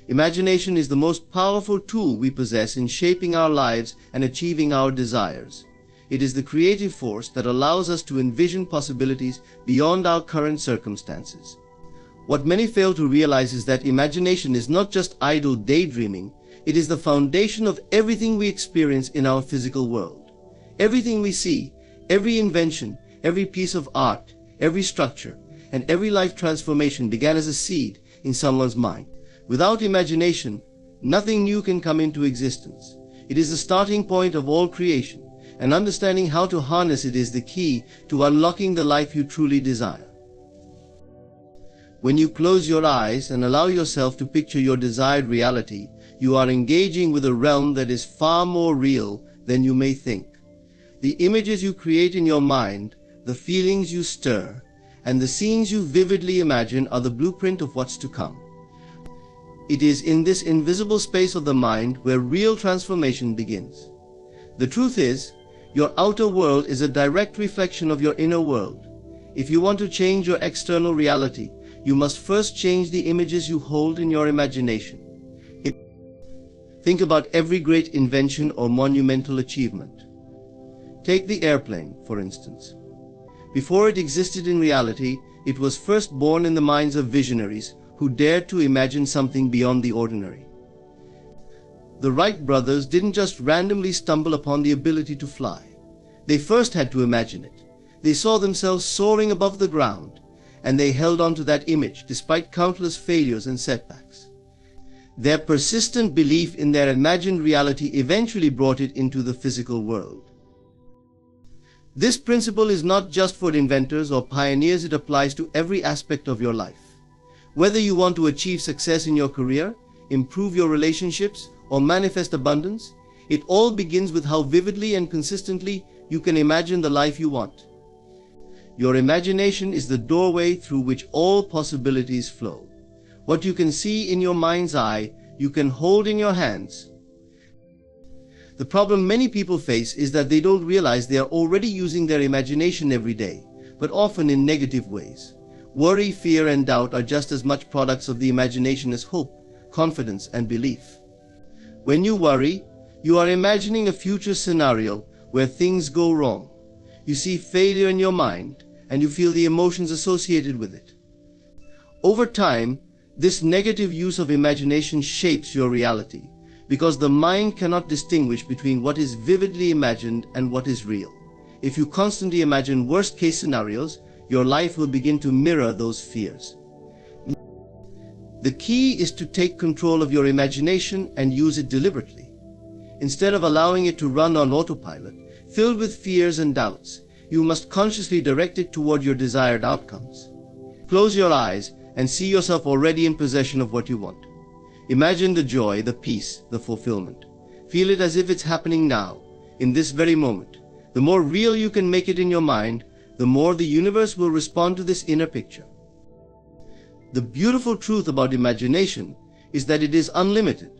S2: Imagination is the most powerful tool we possess in shaping our lives and achieving our desires. It is the creative force that allows us to envision possibilities beyond our current circumstances. What many fail to realize is that imagination is not just idle daydreaming, it is the foundation of everything we experience in our physical world. Everything we see, every invention, every piece of art, every structure, and every life transformation began as a seed in someone's mind. Without imagination, nothing new can come into existence. It is the starting point of all creation, and understanding how to harness it is the key to unlocking the life you truly desire. When you close your eyes and allow yourself to picture your desired reality, you are engaging with a realm that is far more real than you may think. The images you create in your mind, the feelings you stir, and the scenes you vividly imagine are the blueprint of what's to come. It is in this invisible space of the mind where real transformation begins. The truth is, your outer world is a direct reflection of your inner world. If you want to change your external reality, you must first change the images you hold in your imagination. Think about every great invention or monumental achievement. Take the airplane, for instance. Before it existed in reality, it was first born in the minds of visionaries who dared to imagine something beyond the ordinary. The Wright brothers didn't just randomly stumble upon the ability to fly. They first had to imagine it. They saw themselves soaring above the ground, and they held on to that image despite countless failures and setbacks. Their persistent belief in their imagined reality eventually brought it into the physical world. This principle is not just for inventors or pioneers, it applies to every aspect of your life. Whether you want to achieve success in your career, improve your relationships, or manifest abundance, it all begins with how vividly and consistently you can imagine the life you want. Your imagination is the doorway through which all possibilities flow. What you can see in your mind's eye, you can hold in your hands. The problem many people face is that they don't realize they are already using their imagination every day, but often in negative ways. Worry, fear, and doubt are just as much products of the imagination as hope, confidence, and belief. When you worry, you are imagining a future scenario where things go wrong. You see failure in your mind, and you feel the emotions associated with it. Over time, this negative use of imagination shapes your reality, because the mind cannot distinguish between what is vividly imagined and what is real. If you constantly imagine worst-case scenarios, your life will begin to mirror those fears. The key is to take control of your imagination and use it deliberately. Instead of allowing it to run on autopilot, filled with fears and doubts, you must consciously direct it toward your desired outcomes. Close your eyes and see yourself already in possession of what you want. Imagine the joy, the peace, the fulfillment. Feel it as if it's happening now, in this very moment. The more real you can make it in your mind, the more the universe will respond to this inner picture. The beautiful truth about imagination is that it is unlimited.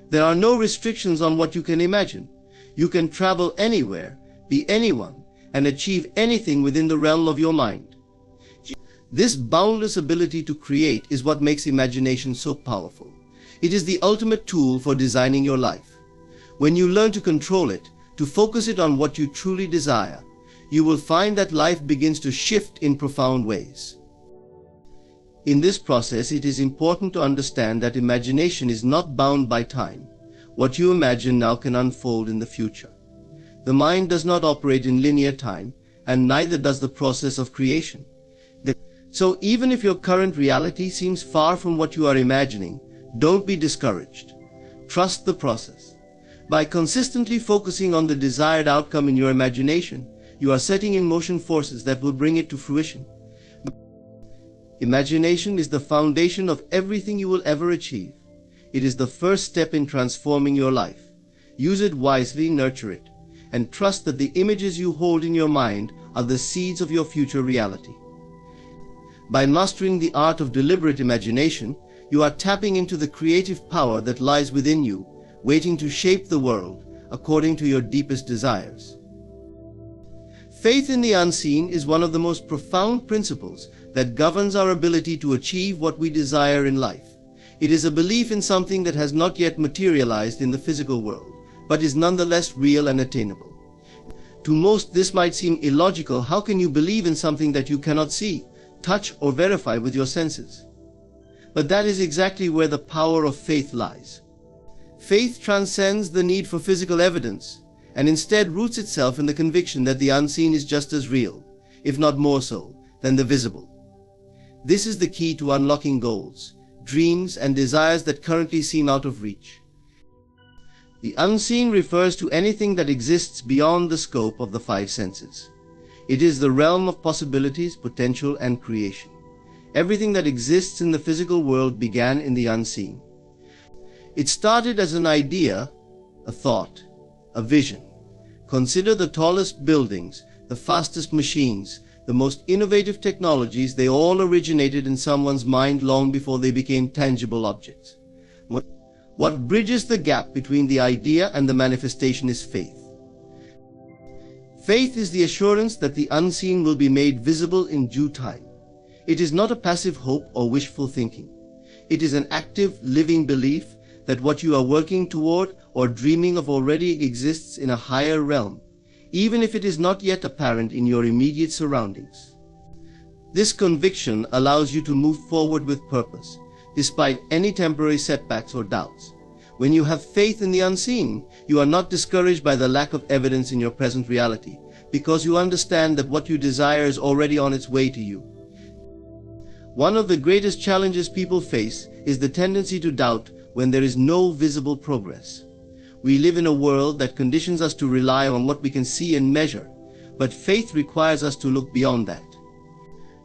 S2: There are no restrictions on what you can imagine. You can travel anywhere, be anyone, and achieve anything within the realm of your mind. This boundless ability to create is what makes imagination so powerful. It is the ultimate tool for designing your life. When you learn to control it, to focus it on what you truly desire, you will find that life begins to shift in profound ways. In this process, it is important to understand that imagination is not bound by time. What you imagine now can unfold in the future. The mind does not operate in linear time, and neither does the process of creation. So even if your current reality seems far from what you are imagining, don't be discouraged. Trust the process. By consistently focusing on the desired outcome in your imagination, you are setting in motion forces that will bring it to fruition. Imagination is the foundation of everything you will ever achieve. It is the first step in transforming your life. Use it wisely, nurture it, and trust that the images you hold in your mind are the seeds of your future reality. By mastering the art of deliberate imagination, you are tapping into the creative power that lies within you, waiting to shape the world according to your deepest desires. Faith in the unseen is one of the most profound principles that governs our ability to achieve what we desire in life. It is a belief in something that has not yet materialized in the physical world, but is nonetheless real and attainable. To most, this might seem illogical. How can you believe in something that you cannot see, touch, or verify with your senses? But that is exactly where the power of faith lies. Faith transcends the need for physical evidence, and instead roots itself in the conviction that the unseen is just as real, if not more so, than the visible. This is the key to unlocking goals, dreams, and desires that currently seem out of reach. The unseen refers to anything that exists beyond the scope of the five senses. It is the realm of possibilities, potential, and creation. Everything that exists in the physical world began in the unseen. It started as an idea, a thought, a vision. Consider the tallest buildings, the fastest machines, the most innovative technologies. They all originated in someone's mind long before they became tangible objects. What bridges the gap between the idea and the manifestation is faith. Faith is the assurance that the unseen will be made visible in due time. It is not a passive hope or wishful thinking. It is an active, living belief that what you are working toward or dreaming of already exists in a higher realm, even if it is not yet apparent in your immediate surroundings. This conviction allows you to move forward with purpose, despite any temporary setbacks or doubts. When you have faith in the unseen, you are not discouraged by the lack of evidence in your present reality, because you understand that what you desire is already on its way to you. One of the greatest challenges people face is the tendency to doubt when there is no visible progress. We live in a world that conditions us to rely on what we can see and measure, but faith requires us to look beyond that.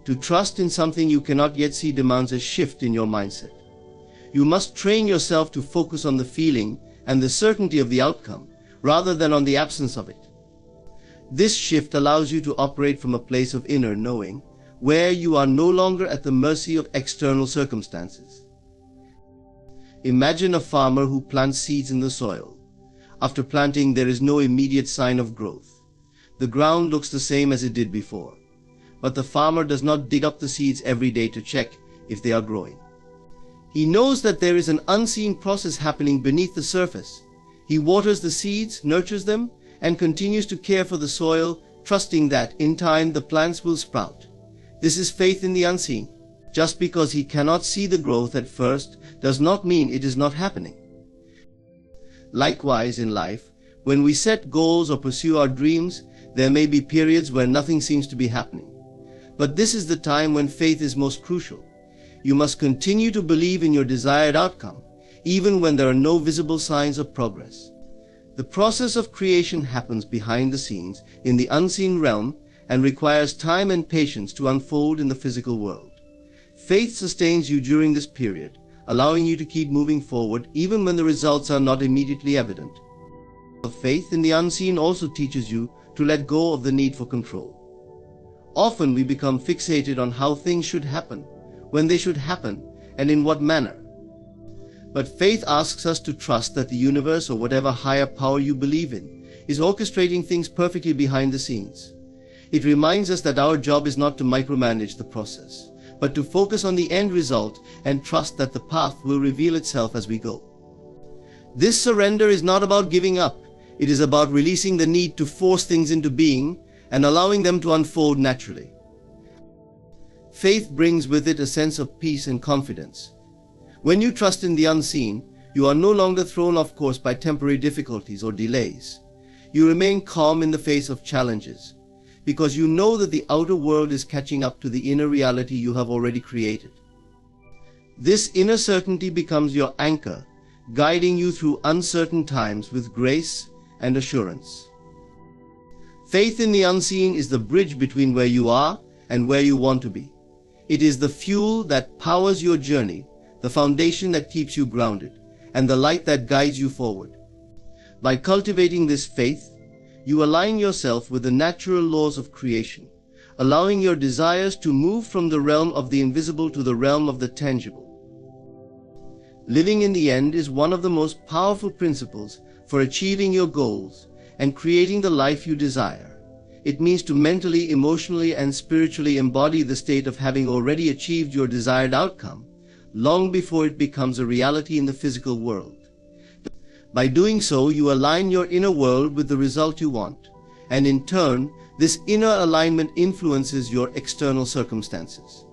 S2: To trust in something you cannot yet see demands a shift in your mindset. You must train yourself to focus on the feeling and the certainty of the outcome, rather than on the absence of it. This shift allows you to operate from a place of inner knowing, where you are no longer at the mercy of external circumstances. Imagine a farmer who plants seeds in the soil. After planting, there is no immediate sign of growth. The ground looks the same as it did before. But the farmer does not dig up the seeds every day to check if they are growing. He knows that there is an unseen process happening beneath the surface. He waters the seeds, nurtures them, and continues to care for the soil, trusting that, in time, the plants will sprout. This is faith in the unseen. Just because he cannot see the growth at first does not mean it is not happening. Likewise, in life, when we set goals or pursue our dreams, there may be periods where nothing seems to be happening. But this is the time when faith is most crucial. You must continue to believe in your desired outcome, even when there are no visible signs of progress. The process of creation happens behind the scenes, in the unseen realm, and requires time and patience to unfold in the physical world. Faith sustains you during this period, allowing you to keep moving forward even when the results are not immediately evident. Faith in the unseen also teaches you to let go of the need for control. Often we become fixated on how things should happen, when they should happen, and in what manner. But faith asks us to trust that the universe, or whatever higher power you believe in, is orchestrating things perfectly behind the scenes. It reminds us that our job is not to micromanage the process, but to focus on the end result and trust that the path will reveal itself as we go. This surrender is not about giving up. It is about releasing the need to force things into being and allowing them to unfold naturally. Faith brings with it a sense of peace and confidence. When you trust in the unseen, you are no longer thrown off course by temporary difficulties or delays. You remain calm in the face of challenges, because you know that the outer world is catching up to the inner reality you have already created. This inner certainty becomes your anchor, guiding you through uncertain times with grace and assurance. Faith in the unseen is the bridge between where you are and where you want to be. It is the fuel that powers your journey, the foundation that keeps you grounded, and the light that guides you forward. By cultivating this faith, you align yourself with the natural laws of creation, allowing your desires to move from the realm of the invisible to the realm of the tangible. Living in the end is one of the most powerful principles for achieving your goals and creating the life you desire. It means to mentally, emotionally, and spiritually embody the state of having already achieved your desired outcome, long before it becomes a reality in the physical world. By doing so, you align your inner world with the result you want, and in turn, this inner alignment influences your external circumstances.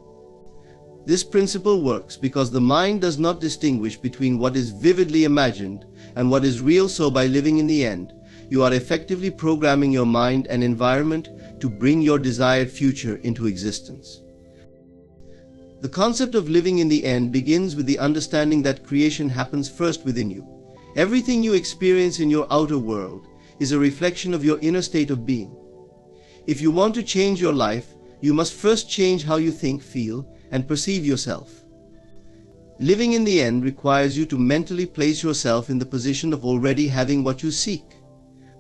S2: This principle works because the mind does not distinguish between what is vividly imagined and what is real, so by living in the end, you are effectively programming your mind and environment to bring your desired future into existence. The concept of living in the end begins with the understanding that creation happens first within you. Everything you experience in your outer world is a reflection of your inner state of being. If you want to change your life, you must first change how you think, feel, and perceive yourself. Living in the end requires you to mentally place yourself in the position of already having what you seek.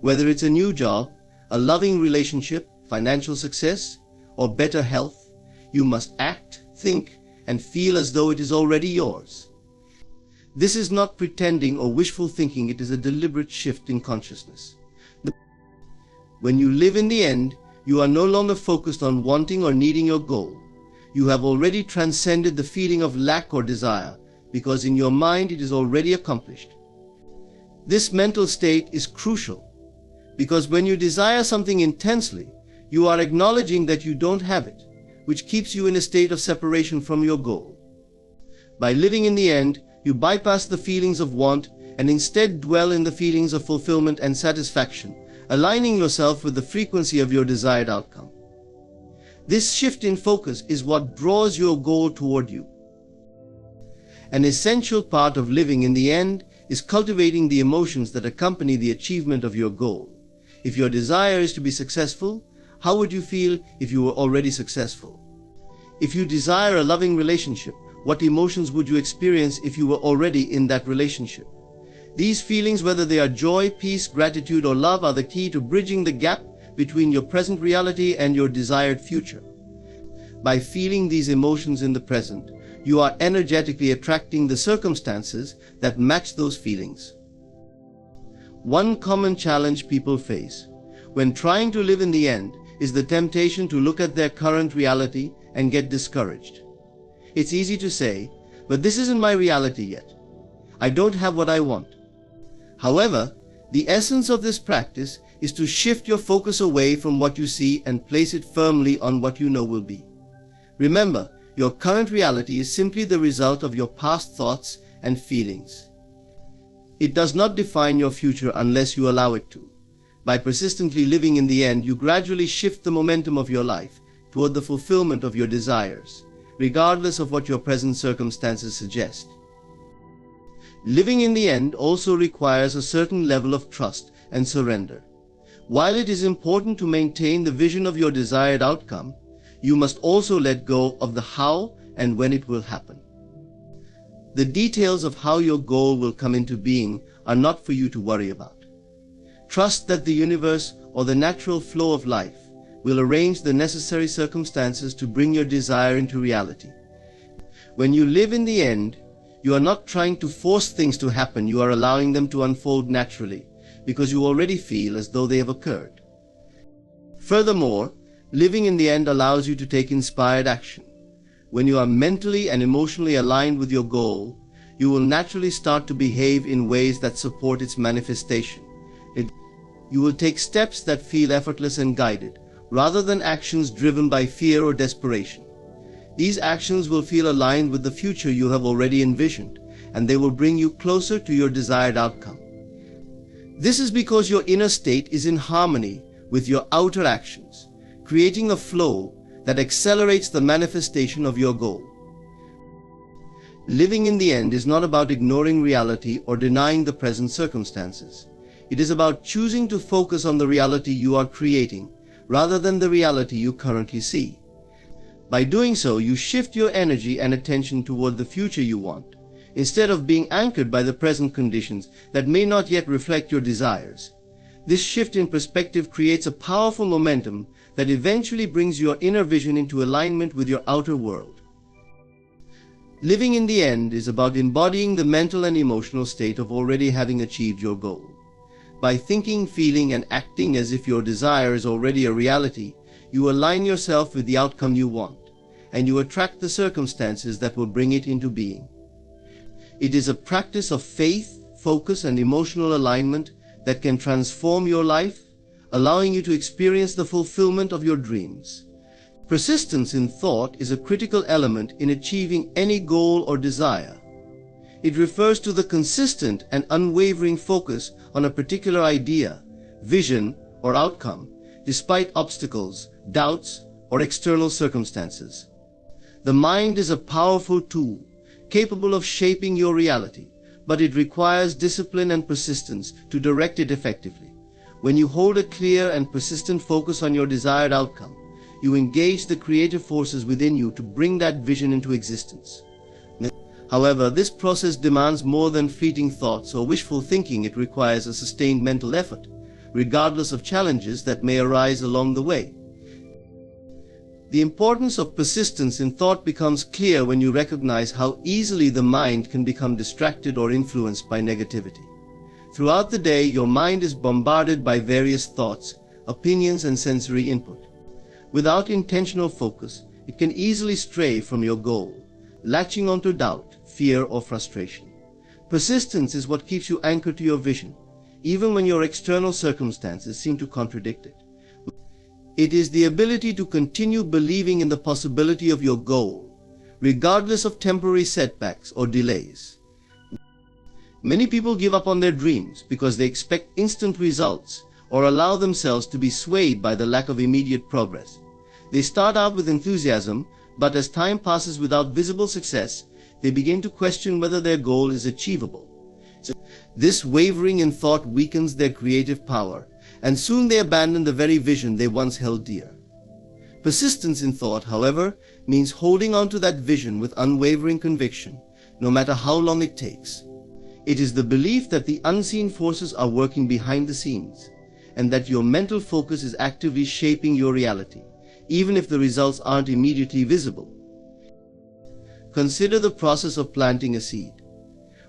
S2: Whether it's a new job, a loving relationship, financial success, or better health, you must act, think, and feel as though it is already yours. This is not pretending or wishful thinking, it is a deliberate shift in consciousness. When you live in the end, you are no longer focused on wanting or needing your goal. You have already transcended the feeling of lack or desire, because in your mind it is already accomplished. This mental state is crucial, because when you desire something intensely, you are acknowledging that you don't have it, which keeps you in a state of separation from your goal. By living in the end, you bypass the feelings of want and instead dwell in the feelings of fulfillment and satisfaction, aligning yourself with the frequency of your desired outcome. This shift in focus is what draws your goal toward you. An essential part of living in the end is cultivating the emotions that accompany the achievement of your goal. If your desire is to be successful, how would you feel if you were already successful? If you desire a loving relationship, what emotions would you experience if you were already in that relationship? These feelings, whether they are joy, peace, gratitude, or love, are the key to bridging the gap between your present reality and your desired future. By feeling these emotions in the present, you are energetically attracting the circumstances that match those feelings. One common challenge people face when trying to live in the end is the temptation to look at their current reality and get discouraged. It's easy to say, but this isn't my reality yet. I don't have what I want. However, the essence of this practice is to shift your focus away from what you see and place it firmly on what you know will be. Remember, your current reality is simply the result of your past thoughts and feelings. It does not define your future unless you allow it to. By persistently living in the end, you gradually shift the momentum of your life toward the fulfillment of your desires, regardless of what your present circumstances suggest. Living in the end also requires a certain level of trust and surrender. While it is important to maintain the vision of your desired outcome, you must also let go of the how and when it will happen. The details of how your goal will come into being are not for you to worry about. Trust that the universe or the natural flow of life will arrange the necessary circumstances to bring your desire into reality. When you live in the end, you are not trying to force things to happen, you are allowing them to unfold naturally, because you already feel as though they have occurred. Furthermore, living in the end allows you to take inspired action. When you are mentally and emotionally aligned with your goal, you will naturally start to behave in ways that support its manifestation. You will take steps that feel effortless and guided, rather than actions driven by fear or desperation. These actions will feel aligned with the future you have already envisioned, and they will bring you closer to your desired outcome. This is because your inner state is in harmony with your outer actions, creating a flow that accelerates the manifestation of your goal. Living in the end is not about ignoring reality or denying the present circumstances. It is about choosing to focus on the reality you are creating, rather than the reality you currently see. By doing so, you shift your energy and attention toward the future you want, instead of being anchored by the present conditions that may not yet reflect your desires. This shift in perspective creates a powerful momentum that eventually brings your inner vision into alignment with your outer world. Living in the end is about embodying the mental and emotional state of already having achieved your goal. By thinking, feeling, and acting as if your desire is already a reality, you align yourself with the outcome you want, and you attract the circumstances that will bring it into being. It is a practice of faith, focus, and emotional alignment that can transform your life, allowing you to experience the fulfillment of your dreams. Persistence in thought is a critical element in achieving any goal or desire. It refers to the consistent and unwavering focus on a particular idea, vision, or outcome, despite obstacles, doubts, or external circumstances. The mind is a powerful tool, capable of shaping your reality, but it requires discipline and persistence to direct it effectively. When you hold a clear and persistent focus on your desired outcome, you engage the creative forces within you to bring that vision into existence. However, this process demands more than fleeting thoughts or wishful thinking. It requires a sustained mental effort, regardless of challenges that may arise along the way. The importance of persistence in thought becomes clear when you recognize how easily the mind can become distracted or influenced by negativity. Throughout the day, your mind is bombarded by various thoughts, opinions, and sensory input. Without intentional focus, it can easily stray from your goal, latching onto doubt, fear, or frustration. Persistence is what keeps you anchored to your vision, even when your external circumstances seem to contradict it. It is the ability to continue believing in the possibility of your goal, regardless of temporary setbacks or delays. Many people give up on their dreams because they expect instant results or allow themselves to be swayed by the lack of immediate progress. They start out with enthusiasm, but as time passes without visible success, they begin to question whether their goal is achievable. This wavering in thought weakens their creative power, and soon they abandon the very vision they once held dear. Persistence in thought, however, means holding on to that vision with unwavering conviction, no matter how long it takes. It is the belief that the unseen forces are working behind the scenes, and that your mental focus is actively shaping your reality, even if the results aren't immediately visible. Consider the process of planting a seed.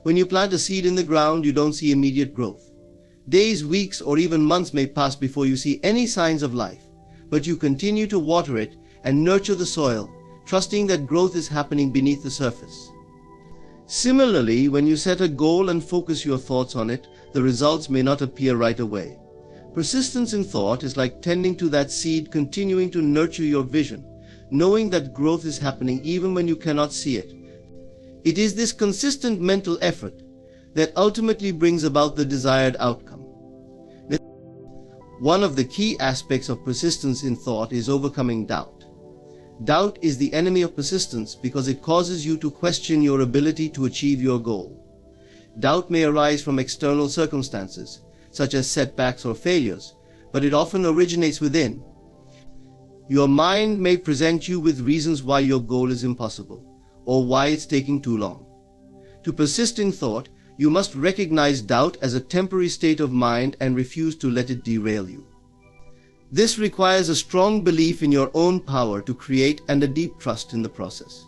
S2: When you plant a seed in the ground, you don't see immediate growth. Days, weeks, or even months may pass before you see any signs of life, but you continue to water it and nurture the soil, trusting that growth is happening beneath the surface. Similarly, when you set a goal and focus your thoughts on it, the results may not appear right away. Persistence in thought is like tending to that seed, continuing to nurture your vision, knowing that growth is happening even when you cannot see it. It is this consistent mental effort that ultimately brings about the desired outcome. One of the key aspects of persistence in thought is overcoming doubt. Doubt is the enemy of persistence because it causes you to question your ability to achieve your goal. Doubt may arise from external circumstances, such as setbacks or failures, but it often originates within. Your mind may present you with reasons why your goal is impossible, or why it's taking too long. To persist in thought, you must recognize doubt as a temporary state of mind and refuse to let it derail you. This requires a strong belief in your own power to create and a deep trust in the process.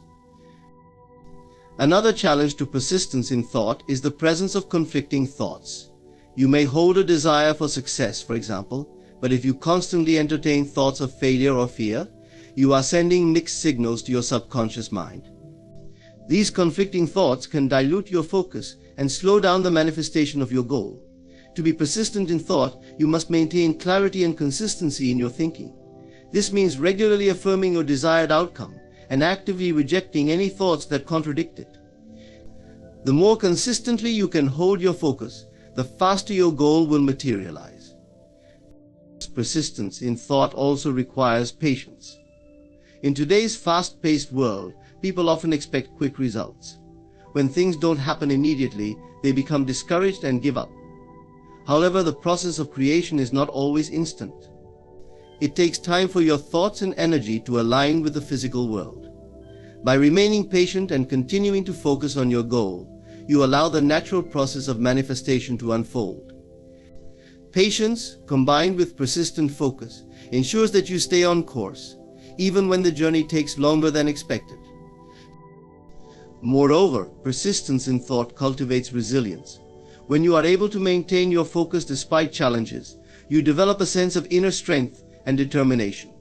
S2: Another challenge to persistence in thought is the presence of conflicting thoughts. You may hold a desire for success, for example, but if you constantly entertain thoughts of failure or fear, you are sending mixed signals to your subconscious mind. These conflicting thoughts can dilute your focus and slow down the manifestation of your goal. To be persistent in thought, you must maintain clarity and consistency in your thinking. This means regularly affirming your desired outcome and actively rejecting any thoughts that contradict it. The more consistently you can hold your focus, the faster your goal will materialize. Persistence in thought also requires patience. In today's fast-paced world, people often expect quick results. When things don't happen immediately, they become discouraged and give up. However, the process of creation is not always instant. It takes time for your thoughts and energy to align with the physical world. By remaining patient and continuing to focus on your goal, you allow the natural process of manifestation to unfold. Patience, combined with persistent focus, ensures that you stay on course, even when the journey takes longer than expected. Moreover, persistence in thought cultivates resilience. When you are able to maintain your focus despite challenges, you develop a sense of inner strength and determination.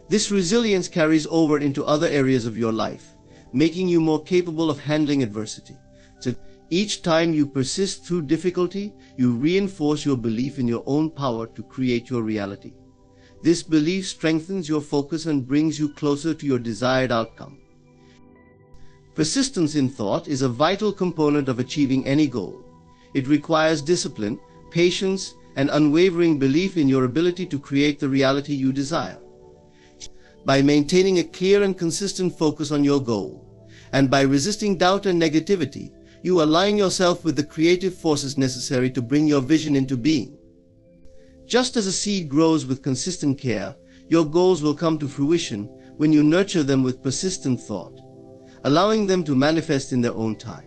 S2: This resilience carries over into other areas of your life, making you more capable of handling adversity. So each time you persist through difficulty, you reinforce your belief in your own power to create your reality. This belief strengthens your focus and brings you closer to your desired outcome. Persistence in thought is a vital component of achieving any goal. It requires discipline, patience, and unwavering belief in your ability to create the reality you desire. By maintaining a clear and consistent focus on your goal, and by resisting doubt and negativity, you align yourself with the creative forces necessary to bring your vision into being. Just as a seed grows with consistent care, your goals will come to fruition when you nurture them with persistent thought, allowing them to manifest in their own time.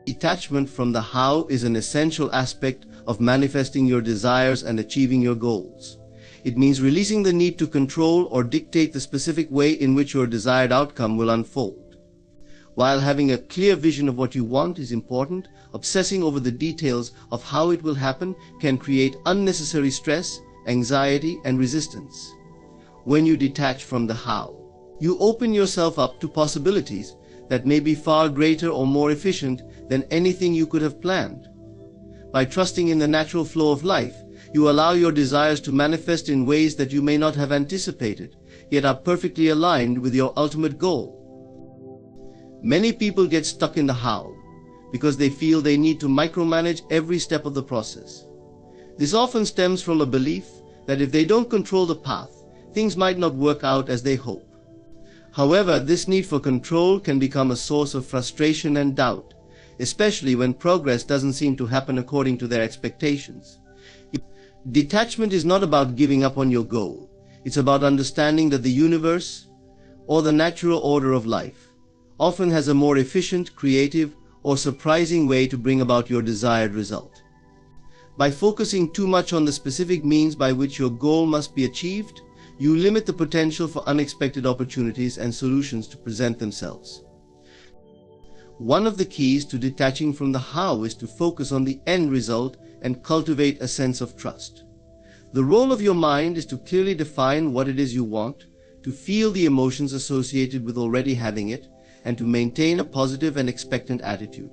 S2: Detachment from the how is an essential aspect of manifesting your desires and achieving your goals. It means releasing the need to control or dictate the specific way in which your desired outcome will unfold. While having a clear vision of what you want is important, obsessing over the details of how it will happen can create unnecessary stress, anxiety, and resistance. When you detach from the how, you open yourself up to possibilities that may be far greater or more efficient than anything you could have planned. By trusting in the natural flow of life, you allow your desires to manifest in ways that you may not have anticipated, yet are perfectly aligned with your ultimate goal. Many people get stuck in the how because they feel they need to micromanage every step of the process. This often stems from a belief that if they don't control the path, things might not work out as they hope. However, this need for control can become a source of frustration and doubt, especially when progress doesn't seem to happen according to their expectations. Detachment is not about giving up on your goal. It's about understanding that the universe, or the natural order of life, often has a more efficient, creative, or surprising way to bring about your desired result. By focusing too much on the specific means by which your goal must be achieved, you limit the potential for unexpected opportunities and solutions to present themselves. One of the keys to detaching from the how is to focus on the end result and cultivate a sense of trust. The role of your mind is to clearly define what it is you want, to feel the emotions associated with already having it, and to maintain a positive and expectant attitude.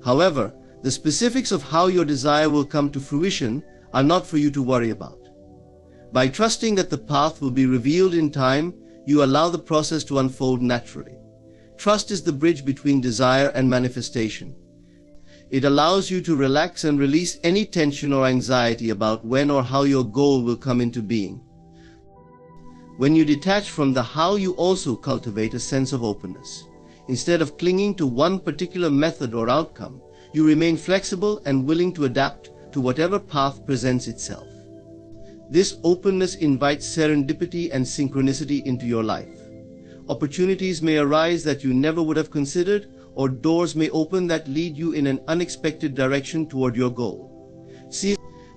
S2: However, the specifics of how your desire will come to fruition are not for you to worry about. By trusting that the path will be revealed in time, you allow the process to unfold naturally. Trust is the bridge between desire and manifestation. It allows you to relax and release any tension or anxiety about when or how your goal will come into being. When you detach from the how, you also cultivate a sense of openness. Instead of clinging to one particular method or outcome, you remain flexible and willing to adapt to whatever path presents itself. This openness invites serendipity and synchronicity into your life. Opportunities may arise that you never would have considered, or doors may open that lead you in an unexpected direction toward your goal. See,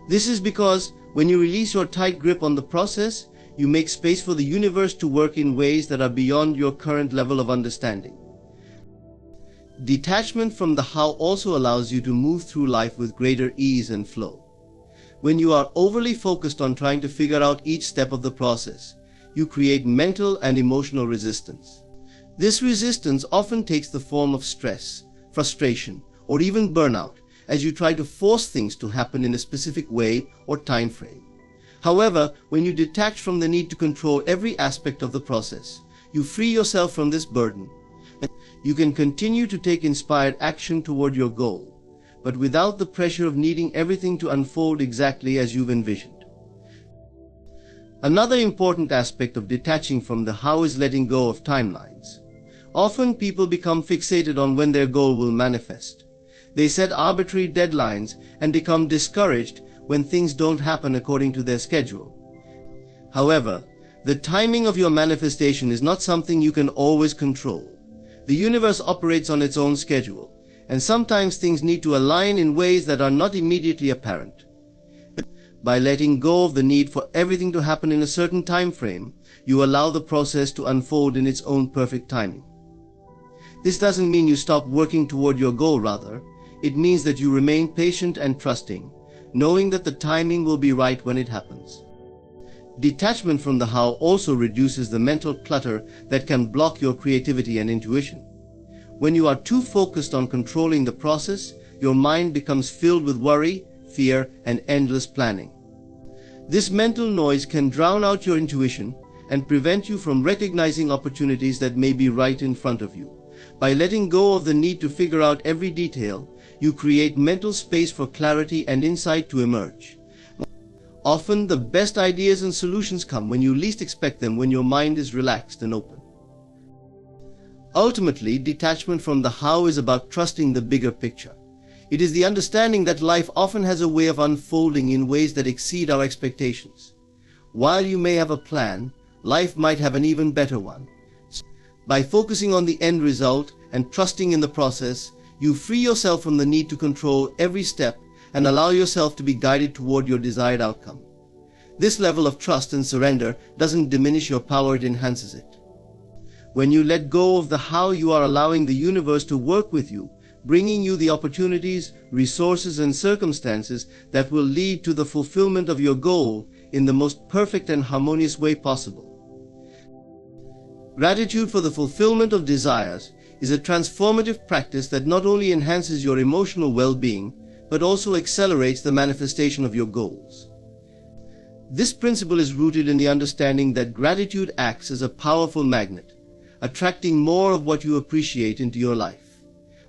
S2: this is because when you release your tight grip on the process, you make space for the universe to work in ways that are beyond your current level of understanding. Detachment from the how also allows you to move through life with greater ease and flow. When you are overly focused on trying to figure out each step of the process, you create mental and emotional resistance. This resistance often takes the form of stress, frustration, or even burnout as you try to force things to happen in a specific way or time frame. However, when you detach from the need to control every aspect of the process, you free yourself from this burden. You can continue to take inspired action toward your goal, but without the pressure of needing everything to unfold exactly as you've envisioned. Another important aspect of detaching from the how is letting go of timelines. Often people become fixated on when their goal will manifest. They set arbitrary deadlines and become discouraged when things don't happen according to their schedule. However, the timing of your manifestation is not something you can always control. The universe operates on its own schedule, and sometimes things need to align in ways that are not immediately apparent. By letting go of the need for everything to happen in a certain time frame, you allow the process to unfold in its own perfect timing. This doesn't mean you stop working toward your goal, rather, it means that you remain patient and trusting, knowing that the timing will be right when it happens. Detachment from the how also reduces the mental clutter that can block your creativity and intuition. When you are too focused on controlling the process, your mind becomes filled with worry, fear, and endless planning. This mental noise can drown out your intuition and prevent you from recognizing opportunities that may be right in front of you. By letting go of the need to figure out every detail, you create mental space for clarity and insight to emerge. Often, the best ideas and solutions come when you least expect them, when your mind is relaxed and open. Ultimately, detachment from the how is about trusting the bigger picture. It is the understanding that life often has a way of unfolding in ways that exceed our expectations. While you may have a plan, life might have an even better one. By focusing on the end result and trusting in the process, you free yourself from the need to control every step and allow yourself to be guided toward your desired outcome. This level of trust and surrender doesn't diminish your power, it enhances it. When you let go of the how, you are allowing the universe to work with you, bringing you the opportunities, resources, and circumstances that will lead to the fulfillment of your goal in the most perfect and harmonious way possible. Gratitude for the fulfillment of desires is a transformative practice that not only enhances your emotional well-being, but also accelerates the manifestation of your goals. This principle is rooted in the understanding that gratitude acts as a powerful magnet, attracting more of what you appreciate into your life.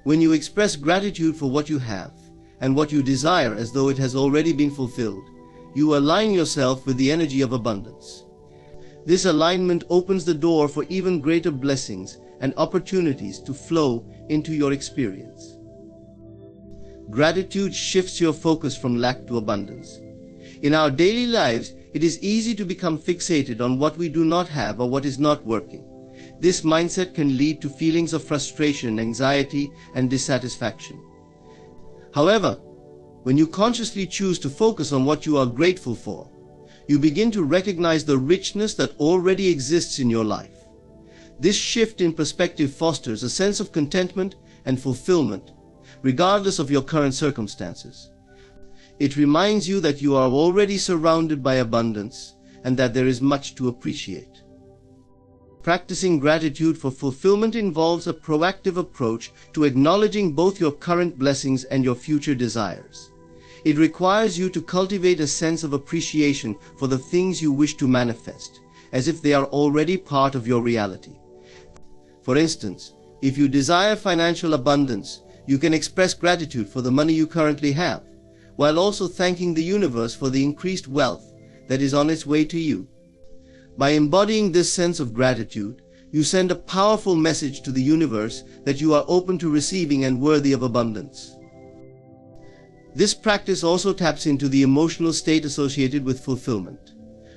S2: When you express gratitude for what you have and what you desire as though it has already been fulfilled, you align yourself with the energy of abundance. This alignment opens the door for even greater blessings and opportunities to flow into your experience. Gratitude shifts your focus from lack to abundance. In our daily lives, it is easy to become fixated on what we do not have or what is not working. This mindset can lead to feelings of frustration, anxiety, and dissatisfaction. However, when you consciously choose to focus on what you are grateful for, you begin to recognize the richness that already exists in your life. This shift in perspective fosters a sense of contentment and fulfillment, regardless of your current circumstances. It reminds you that you are already surrounded by abundance and that there is much to appreciate. Practicing gratitude for fulfillment involves a proactive approach to acknowledging both your current blessings and your future desires. It requires you to cultivate a sense of appreciation for the things you wish to manifest, as if they are already part of your reality. For instance, if you desire financial abundance, you can express gratitude for the money you currently have, while also thanking the universe for the increased wealth that is on its way to you. By embodying this sense of gratitude, you send a powerful message to the universe that you are open to receiving and worthy of abundance. This practice also taps into the emotional state associated with fulfillment.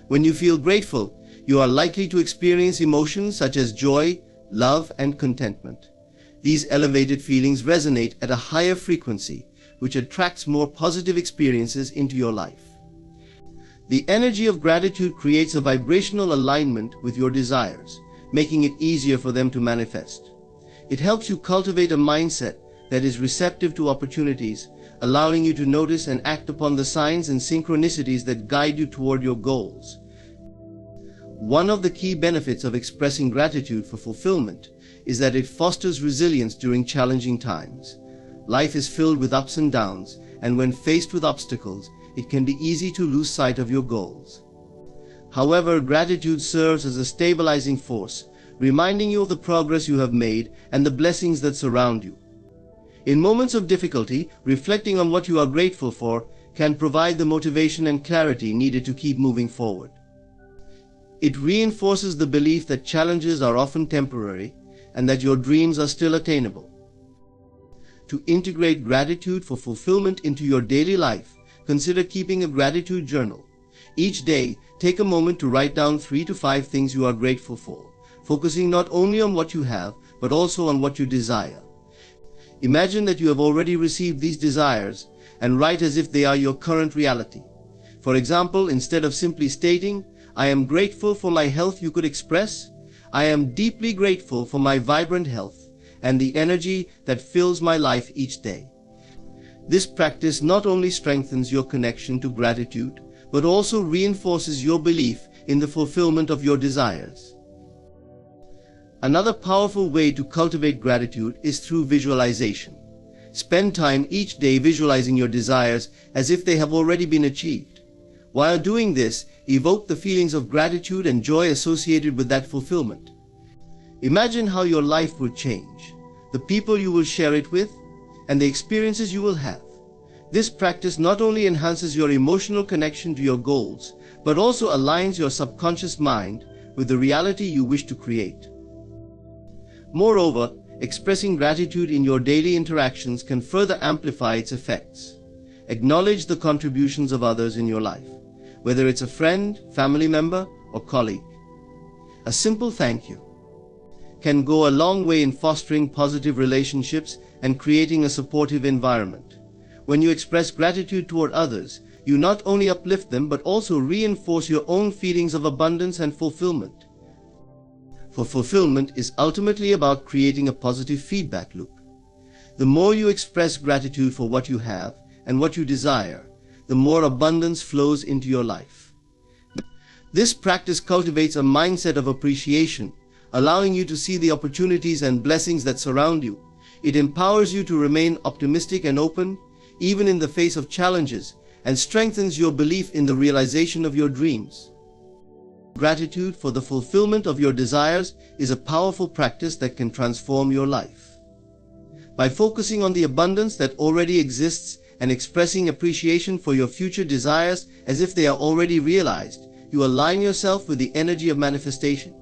S2: When you feel grateful, you are likely to experience emotions such as joy, love, and contentment. These elevated feelings resonate at a higher frequency, which attracts more positive experiences into your life. The energy of gratitude creates a vibrational alignment with your desires, making it easier for them to manifest. It helps you cultivate a mindset that is receptive to opportunities, allowing you to notice and act upon the signs and synchronicities that guide you toward your goals. One of the key benefits of expressing gratitude for fulfillment is that it fosters resilience during challenging times. Life is filled with ups and downs, and when faced with obstacles, it can be easy to lose sight of your goals. However, gratitude serves as a stabilizing force, reminding you of the progress you have made and the blessings that surround you. In moments of difficulty, reflecting on what you are grateful for can provide the motivation and clarity needed to keep moving forward. It reinforces the belief that challenges are often temporary and that your dreams are still attainable. To integrate gratitude for fulfillment into your daily life, consider keeping a gratitude journal. Each day, take a moment to write down 3 to 5 things you are grateful for, focusing not only on what you have, but also on what you desire. Imagine that you have already received these desires and write as if they are your current reality. For example, instead of simply stating, "I am grateful for my health," you could express, "I am deeply grateful for my vibrant health and the energy that fills my life each day." This practice not only strengthens your connection to gratitude, but also reinforces your belief in the fulfillment of your desires. Another powerful way to cultivate gratitude is through visualization. Spend time each day visualizing your desires as if they have already been achieved. While doing this, evoke the feelings of gratitude and joy associated with that fulfillment. Imagine how your life will change, the people you will share it with, and the experiences you will have. This practice not only enhances your emotional connection to your goals, but also aligns your subconscious mind with the reality you wish to create. Moreover, expressing gratitude in your daily interactions can further amplify its effects. Acknowledge the contributions of others in your life, whether it's a friend, family member, or colleague. A simple thank you can go a long way in fostering positive relationships and creating a supportive environment. When you express gratitude toward others, you not only uplift them but also reinforce your own feelings of abundance and fulfillment. For fulfillment is ultimately about creating a positive feedback loop. The more you express gratitude for what you have and what you desire, the more abundance flows into your life. This practice cultivates a mindset of appreciation, allowing you to see the opportunities and blessings that surround you. It empowers you to remain optimistic and open, even in the face of challenges, and strengthens your belief in the realization of your dreams. Gratitude for the fulfillment of your desires is a powerful practice that can transform your life. By focusing on the abundance that already exists and expressing appreciation for your future desires as if they are already realized, you align yourself with the energy of manifestation.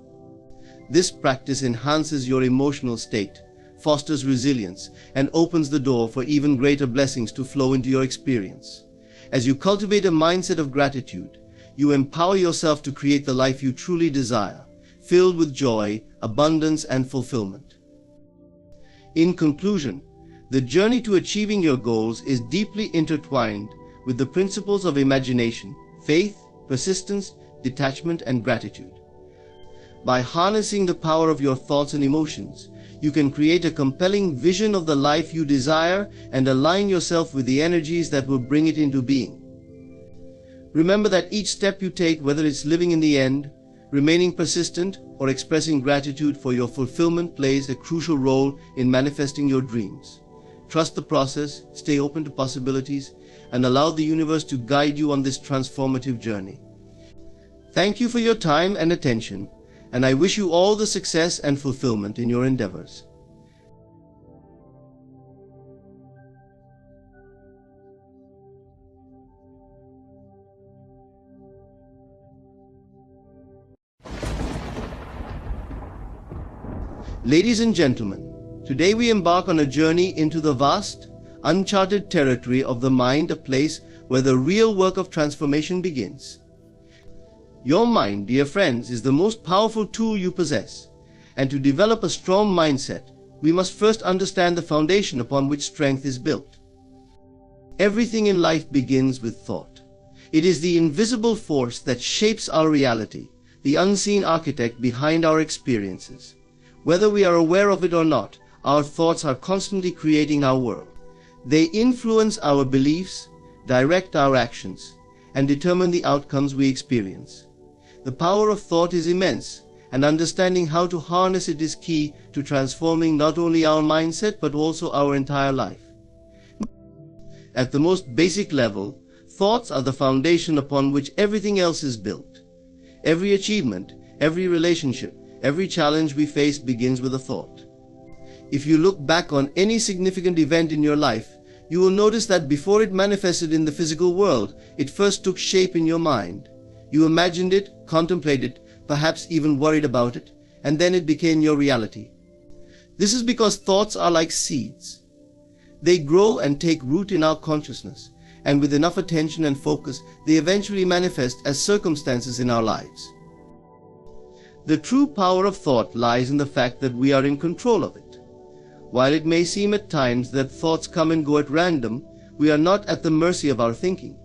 S2: This practice enhances your emotional state, fosters resilience, and opens the door for even greater blessings to flow into your experience. As you cultivate a mindset of gratitude, you empower yourself to create the life you truly desire, filled with joy, abundance, and fulfillment. In conclusion, the journey to achieving your goals is deeply intertwined with the principles of imagination, faith, persistence, detachment, and gratitude. By harnessing the power of your thoughts and emotions, you can create a compelling vision of the life you desire and align yourself with the energies that will bring it into being. Remember that each step you take, whether it's living in the end, remaining persistent, or expressing gratitude for your fulfillment, plays a crucial role in manifesting your dreams. Trust the process, stay open to possibilities, and allow the universe to guide you on this transformative journey. Thank you for your time and attention, and I wish you all the success and fulfillment in your endeavors. Ladies and gentlemen, today we embark on a journey into the vast, uncharted territory of the mind, a place where the real work of transformation begins. Your mind, dear friends, is the most powerful tool you possess, and to develop a strong mindset, we must first understand the foundation upon which strength is built. Everything in life begins with thought. It is the invisible force that shapes our reality, the unseen architect behind our experiences. Whether we are aware of it or not, our thoughts are constantly creating our world. They influence our beliefs, direct our actions, and determine the outcomes we experience. The power of thought is immense, and understanding how to harness it is key to transforming not only our mindset but also our entire life. At the most basic level, thoughts are the foundation upon which everything else is built. Every achievement, every relationship, every challenge we face begins with a thought. If you look back on any significant event in your life, you will notice that before it manifested in the physical world, it first took shape in your mind. You imagined it, contemplated it, perhaps even worried about it, and then it became your reality. This is because thoughts are like seeds. They grow and take root in our consciousness, and with enough attention and focus, they eventually manifest as circumstances in our lives. The true power of thought lies in the fact that we are in control of it. While it may seem at times that thoughts come and go at random, we are not at the mercy of our thinking.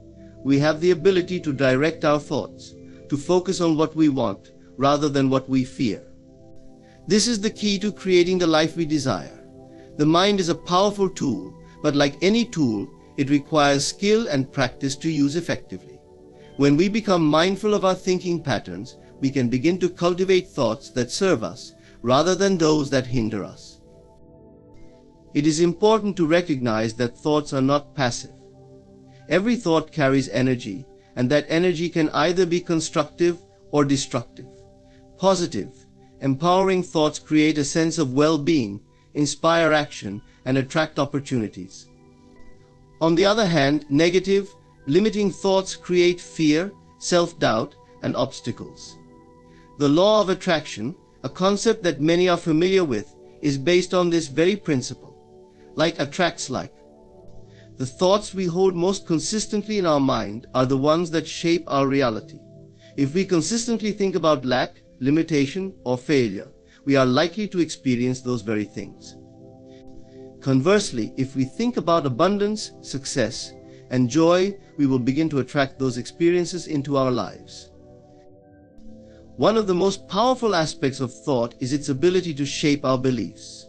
S2: We have the ability to direct our thoughts, to focus on what we want rather than what we fear. This is the key to creating the life we desire. The mind is a powerful tool, but like any tool, it requires skill and practice to use effectively. When we become mindful of our thinking patterns, we can begin to cultivate thoughts that serve us rather than those that hinder us. It is important to recognize that thoughts are not passive. Every thought carries energy, and that energy can either be constructive or destructive. Positive, empowering thoughts create a sense of well-being, inspire action, and attract opportunities. On the other hand, negative, limiting thoughts create fear, self-doubt, and obstacles. The law of attraction, a concept that many are familiar with, is based on this very principle. Like attracts like. The thoughts we hold most consistently in our mind are the ones that shape our reality. If we consistently think about lack, limitation, or failure, we are likely to experience those very things. Conversely, if we think about abundance, success, and joy, we will begin to attract those experiences into our lives. One of the most powerful aspects of thought is its ability to shape our beliefs.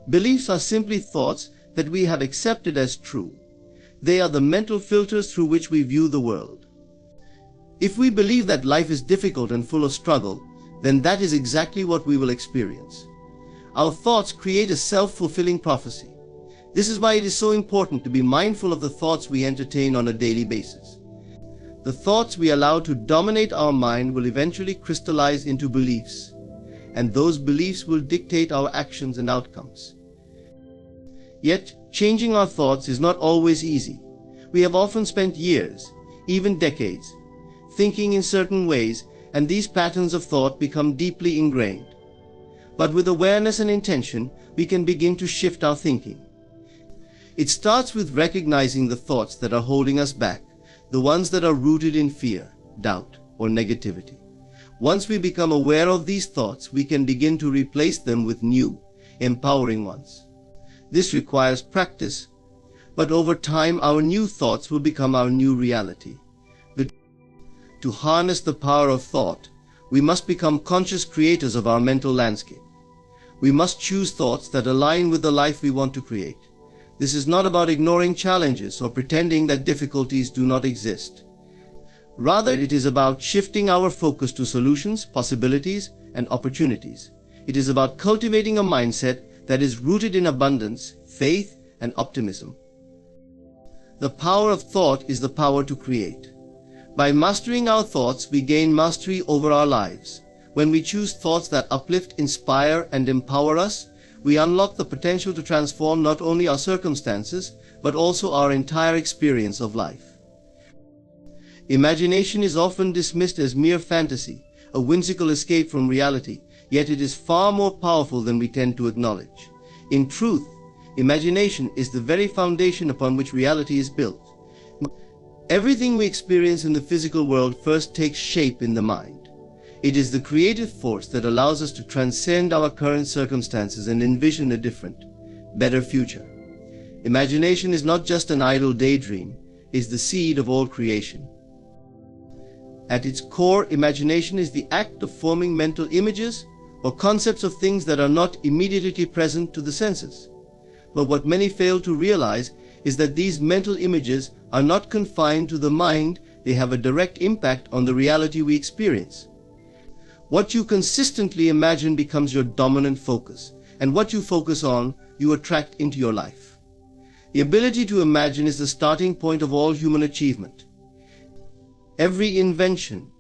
S2: Beliefs are simply thoughts that we have accepted as true. They are the mental filters through which we view the world. If we believe that life is difficult and full of struggle, then that is exactly what we will experience. Our thoughts create a self-fulfilling prophecy. This is why it is so important to be mindful of the thoughts we entertain on a daily basis. The thoughts we allow to dominate our mind will eventually crystallize into beliefs, and those beliefs will dictate our actions and outcomes. Yet, changing our thoughts is not always easy. We have often spent years, even decades, thinking in certain ways, and these patterns of thought become deeply ingrained. But with awareness and intention, we can begin to shift our thinking. It starts with recognizing the thoughts that are holding us back, the ones that are rooted in fear, doubt, or negativity. Once we become aware of these thoughts, we can begin to replace them with new, empowering ones. This requires practice, but over time our new thoughts will become our new reality. To harness the power of thought, we must become conscious creators of our mental landscape. We must choose thoughts that align with the life we want to create. This is not about ignoring challenges or pretending that difficulties do not exist. Rather, it is about shifting our focus to solutions, possibilities, and opportunities. It is about cultivating a mindset that is rooted in abundance, faith, and optimism. The power of thought is the power to create. By mastering our thoughts, we gain mastery over our lives. When we choose thoughts that uplift, inspire, and empower us, we unlock the potential to transform not only our circumstances, but also our entire experience of life. Imagination is often dismissed as mere fantasy, a whimsical escape from reality, yet it is far more powerful than we tend to acknowledge. In truth, imagination is the very foundation upon which reality is built. Everything we experience in the physical world first takes shape in the mind. It is the creative force that allows us to transcend our current circumstances and envision a different, better future. Imagination is not just an idle daydream, it is the seed of all creation. At its core, imagination is the act of forming mental images or concepts of things that are not immediately present to the senses. But what many fail to realize is that these mental images are not confined to the mind, they have a direct impact on the reality we experience. What you consistently imagine becomes your dominant focus, and what you focus on, you attract into your life. The ability to imagine is the starting point of all human achievement. Every invention,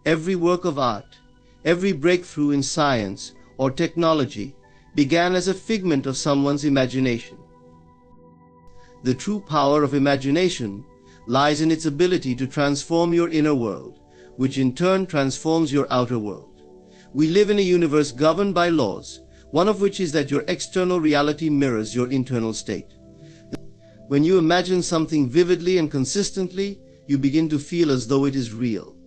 S2: every work of art, every breakthrough in science or technology began as a figment of someone's imagination. The true power of imagination lies in its ability to transform your inner world, which in turn transforms your outer world. We live in a universe governed by laws, one of which is that your external reality mirrors your internal state. When you imagine something vividly and consistently, you begin to feel as though it is real.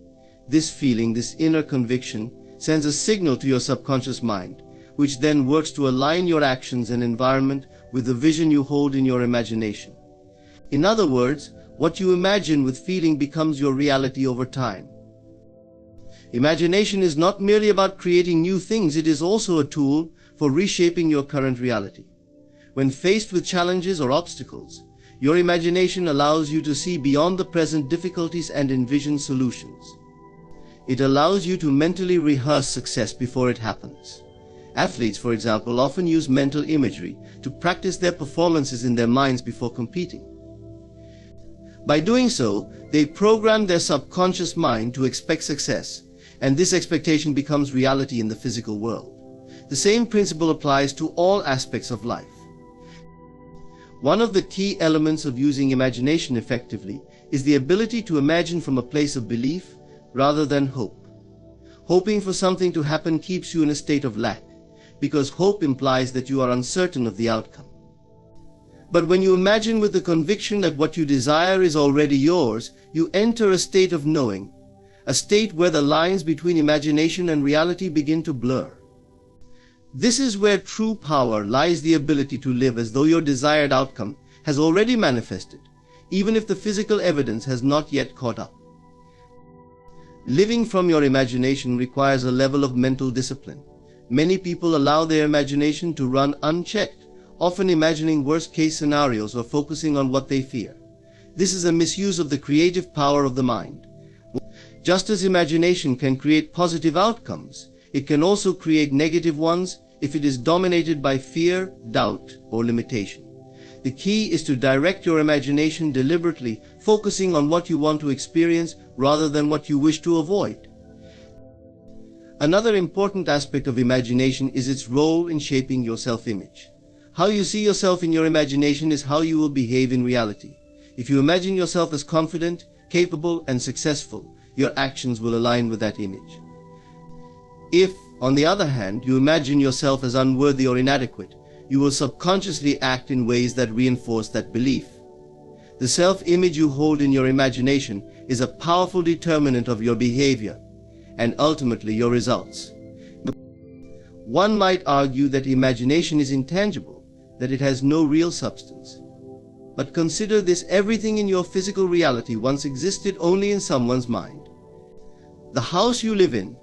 S2: This feeling, this inner conviction, sends a signal to your subconscious mind, which then works to align your actions and environment with the vision you hold in your imagination. In other words, what you imagine with feeling becomes your reality over time. Imagination is not merely about creating new things, it is also a tool for reshaping your current reality. When faced with challenges or obstacles, your imagination allows you to see beyond the present difficulties and envision solutions. It allows you to mentally rehearse success before it happens. Athletes, for example, often use mental imagery to practice their performances in their minds before competing. By doing so, they program their subconscious mind to expect success, and this expectation becomes reality in the physical world. The same principle applies to all aspects of life. One of the key elements of using imagination effectively is the ability to imagine from a place of belief rather than hope. Hoping for something to happen keeps you in a state of lack, because hope implies that you are uncertain of the outcome. But when you imagine with the conviction that what you desire is already yours, you enter a state of knowing, a state where the lines between imagination and reality begin to blur. This is where true power lies, the ability to live as though your desired outcome has already manifested, even if the physical evidence has not yet caught up. Living from your imagination requires a level of mental discipline. Many people allow their imagination to run unchecked, often imagining worst-case scenarios or focusing on what they fear. This is a misuse of the creative power of the mind. Just as imagination can create positive outcomes, it can also create negative ones if it is dominated by fear, doubt, or limitation. The key is to direct your imagination deliberately, focusing on what you want to experience rather than what you wish to avoid. Another important aspect of imagination is its role in shaping your self-image. How you see yourself in your imagination is how you will behave in reality. If you imagine yourself as confident, capable, and successful, your actions will align with that image. If, on the other hand, you imagine yourself as unworthy or inadequate, you will subconsciously act in ways that reinforce that belief. The self-image you hold in your imagination is a powerful determinant of your behavior and ultimately your results. One might argue that imagination is intangible, that it has no real substance. But consider this: everything in your physical reality once existed only in someone's mind. The house you live in,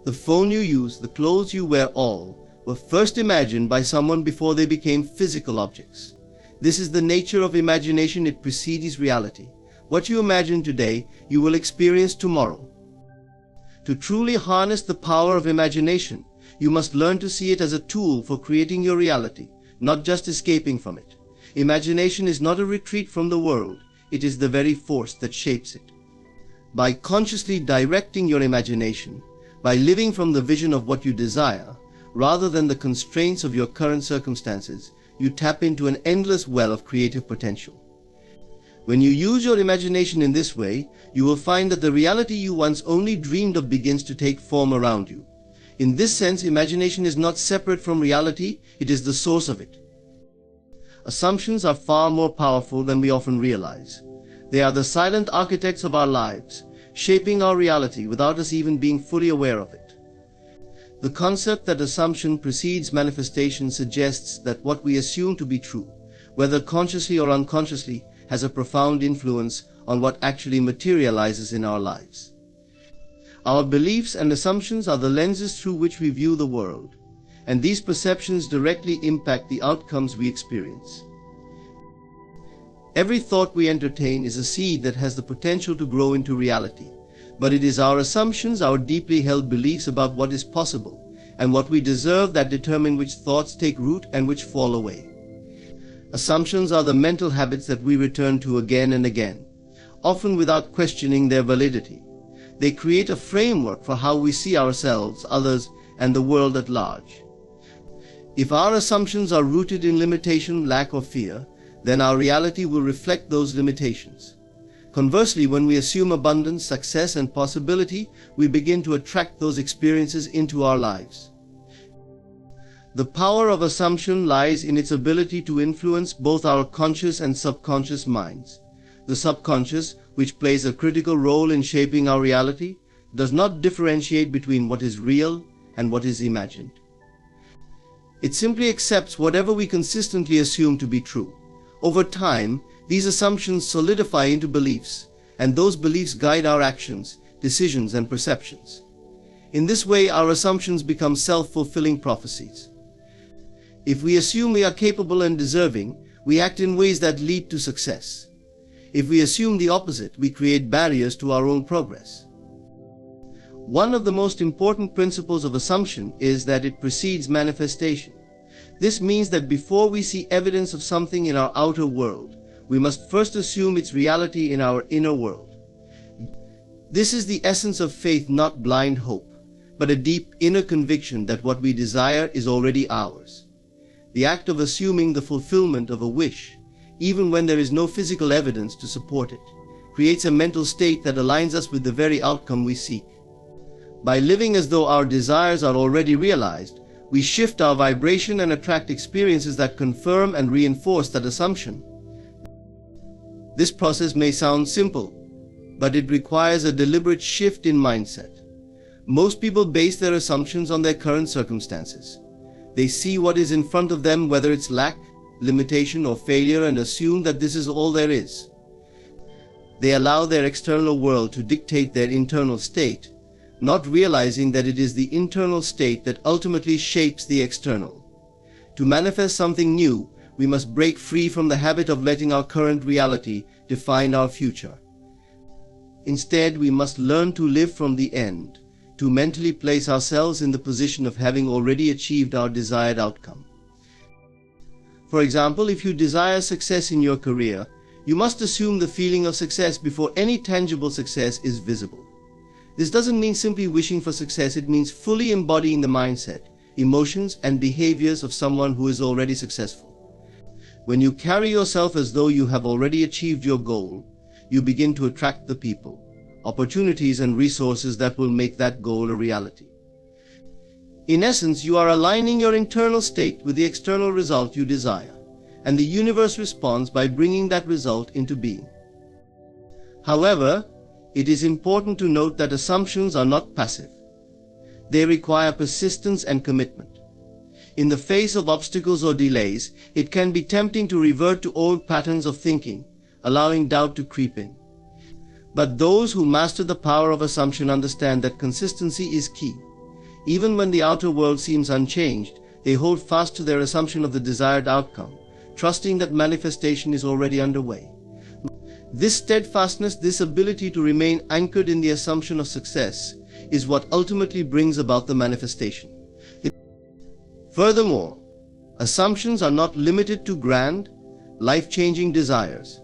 S2: the phone you use, the clothes you wear, all were first imagined by someone before they became physical objects. This is the nature of imagination. It precedes reality. What you imagine today, you will experience tomorrow. To truly harness the power of imagination, you must learn to see it as a tool for creating your reality, not just escaping from it. Imagination is not a retreat from the world, it is the very force that shapes it. By consciously directing your imagination, by living from the vision of what you desire, rather than the constraints of your current circumstances, you tap into an endless well of creative potential. When you use your imagination in this way, you will find that the reality you once only dreamed of begins to take form around you. In this sense, imagination is not separate from reality, it is the source of it. Assumptions are far more powerful than we often realize. They are the silent architects of our lives, shaping our reality without us even being fully aware of it. The concept that assumption precedes manifestation suggests that what we assume to be true, whether consciously or unconsciously, has a profound influence on what actually materializes in our lives. Our beliefs and assumptions are the lenses through which we view the world, and these perceptions directly impact the outcomes we experience. Every thought we entertain is a seed that has the potential to grow into reality, but it is our assumptions, our deeply held beliefs about what is possible and what we deserve, that determine which thoughts take root and which fall away. Assumptions are the mental habits that we return to again and again, often without questioning their validity. They create a framework for how we see ourselves, others, and the world at large. If our assumptions are rooted in limitation, lack, or fear, then our reality will reflect those limitations. Conversely, when we assume abundance, success, and possibility, we begin to attract those experiences into our lives. The power of assumption lies in its ability to influence both our conscious and subconscious minds. The subconscious, which plays a critical role in shaping our reality, does not differentiate between what is real and what is imagined. It simply accepts whatever we consistently assume to be true. Over time, these assumptions solidify into beliefs, and those beliefs guide our actions, decisions, and perceptions. In this way, our assumptions become self-fulfilling prophecies. If we assume we are capable and deserving, we act in ways that lead to success. If we assume the opposite, we create barriers to our own progress. One of the most important principles of assumption is that it precedes manifestation. This means that before we see evidence of something in our outer world, we must first assume its reality in our inner world. This is the essence of faith, not blind hope, but a deep inner conviction that what we desire is already ours. The act of assuming the fulfillment of a wish, even when there is no physical evidence to support it, creates a mental state that aligns us with the very outcome we seek. By living as though our desires are already realized, we shift our vibration and attract experiences that confirm and reinforce that assumption. This process may sound simple, but it requires a deliberate shift in mindset. Most people base their assumptions on their current circumstances. They see what is in front of them, whether it's lack, limitation, or failure, and assume that this is all there is. They allow their external world to dictate their internal state, not realizing that it is the internal state that ultimately shapes the external. To manifest something new, we must break free from the habit of letting our current reality define our future. Instead, we must learn to live from the end, to mentally place ourselves in the position of having already achieved our desired outcome. For example, if you desire success in your career, you must assume the feeling of success before any tangible success is visible. This doesn't mean simply wishing for success, it means fully embodying the mindset, emotions, and behaviors of someone who is already successful. When you carry yourself as though you have already achieved your goal, you begin to attract the people, opportunities, and resources that will make that goal a reality. In essence, you are aligning your internal state with the external result you desire, and the universe responds by bringing that result into being. However, it is important to note that assumptions are not passive. They require persistence and commitment. In the face of obstacles or delays, it can be tempting to revert to old patterns of thinking, allowing doubt to creep in. But those who master the power of assumption understand that consistency is key. Even when the outer world seems unchanged, they hold fast to their assumption of the desired outcome, trusting that manifestation is already underway. This steadfastness, this ability to remain anchored in the assumption of success, is what ultimately brings about the manifestation. Furthermore, assumptions are not limited to grand, life-changing desires.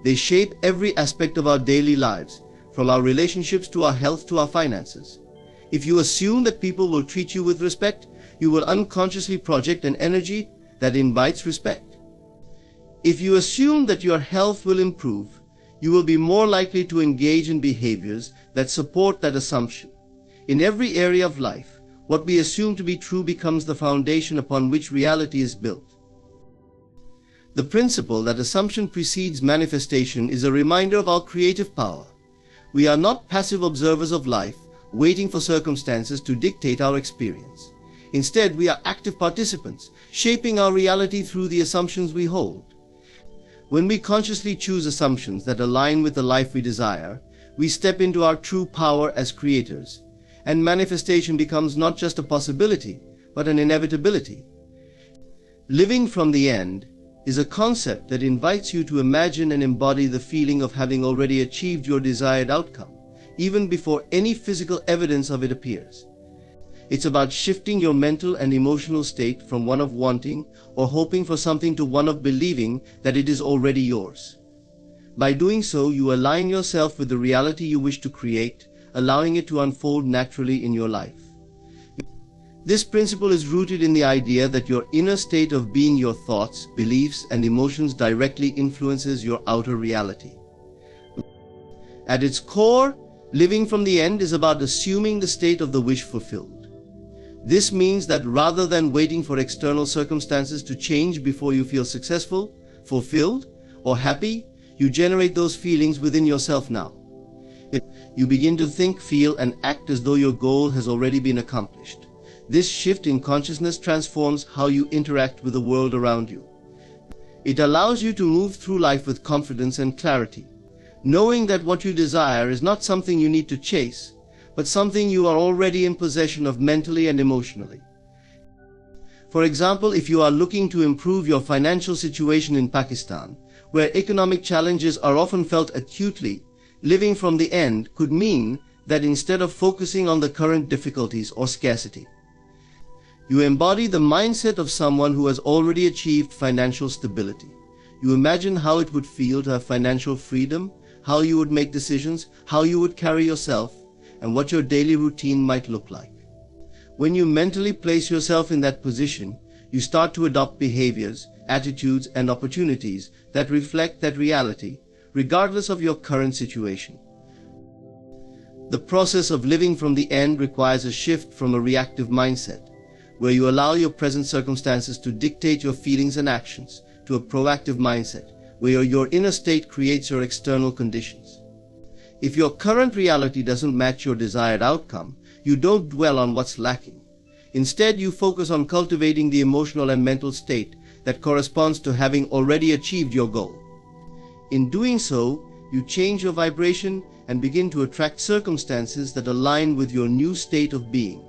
S2: They shape every aspect of our daily lives, from our relationships to our health to our finances. If you assume that people will treat you with respect, you will unconsciously project an energy that invites respect. If you assume that your health will improve, you will be more likely to engage in behaviors that support that assumption. In every area of life, what we assume to be true becomes the foundation upon which reality is built. The principle that assumption precedes manifestation is a reminder of our creative power. We are not passive observers of life, waiting for circumstances to dictate our experience. Instead, we are active participants, shaping our reality through the assumptions we hold. When we consciously choose assumptions that align with the life we desire, we step into our true power as creators, and manifestation becomes not just a possibility, but an inevitability. Living from the end is a concept that invites you to imagine and embody the feeling of having already achieved your desired outcome, even before any physical evidence of it appears. It's about shifting your mental and emotional state from one of wanting or hoping for something to one of believing that it is already yours. By doing so, you align yourself with the reality you wish to create, allowing it to unfold naturally in your life. This principle is rooted in the idea that your inner state of being, your thoughts, beliefs, and emotions directly influences your outer reality. At its core, living from the end is about assuming the state of the wish fulfilled. This means that rather than waiting for external circumstances to change before you feel successful, fulfilled, or happy, you generate those feelings within yourself now. You begin to think, feel, and act as though your goal has already been accomplished. This shift in consciousness transforms how you interact with the world around you. It allows you to move through life with confidence and clarity, knowing that what you desire is not something you need to chase, but something you are already in possession of mentally and emotionally. For example, if you are looking to improve your financial situation in Pakistan, where economic challenges are often felt acutely, living from the end could mean that instead of focusing on the current difficulties or scarcity, you embody the mindset of someone who has already achieved financial stability. You imagine how it would feel to have financial freedom, how you would make decisions, how you would carry yourself, and what your daily routine might look like. When you mentally place yourself in that position, you start to adopt behaviors, attitudes, and opportunities that reflect that reality, regardless of your current situation. The process of living from the end requires a shift from a reactive mindset, where you allow your present circumstances to dictate your feelings and actions, to a proactive mindset, where your inner state creates your external conditions. If your current reality doesn't match your desired outcome, you don't dwell on what's lacking. Instead, you focus on cultivating the emotional and mental state that corresponds to having already achieved your goal. In doing so, you change your vibration and begin to attract circumstances that align with your new state of being.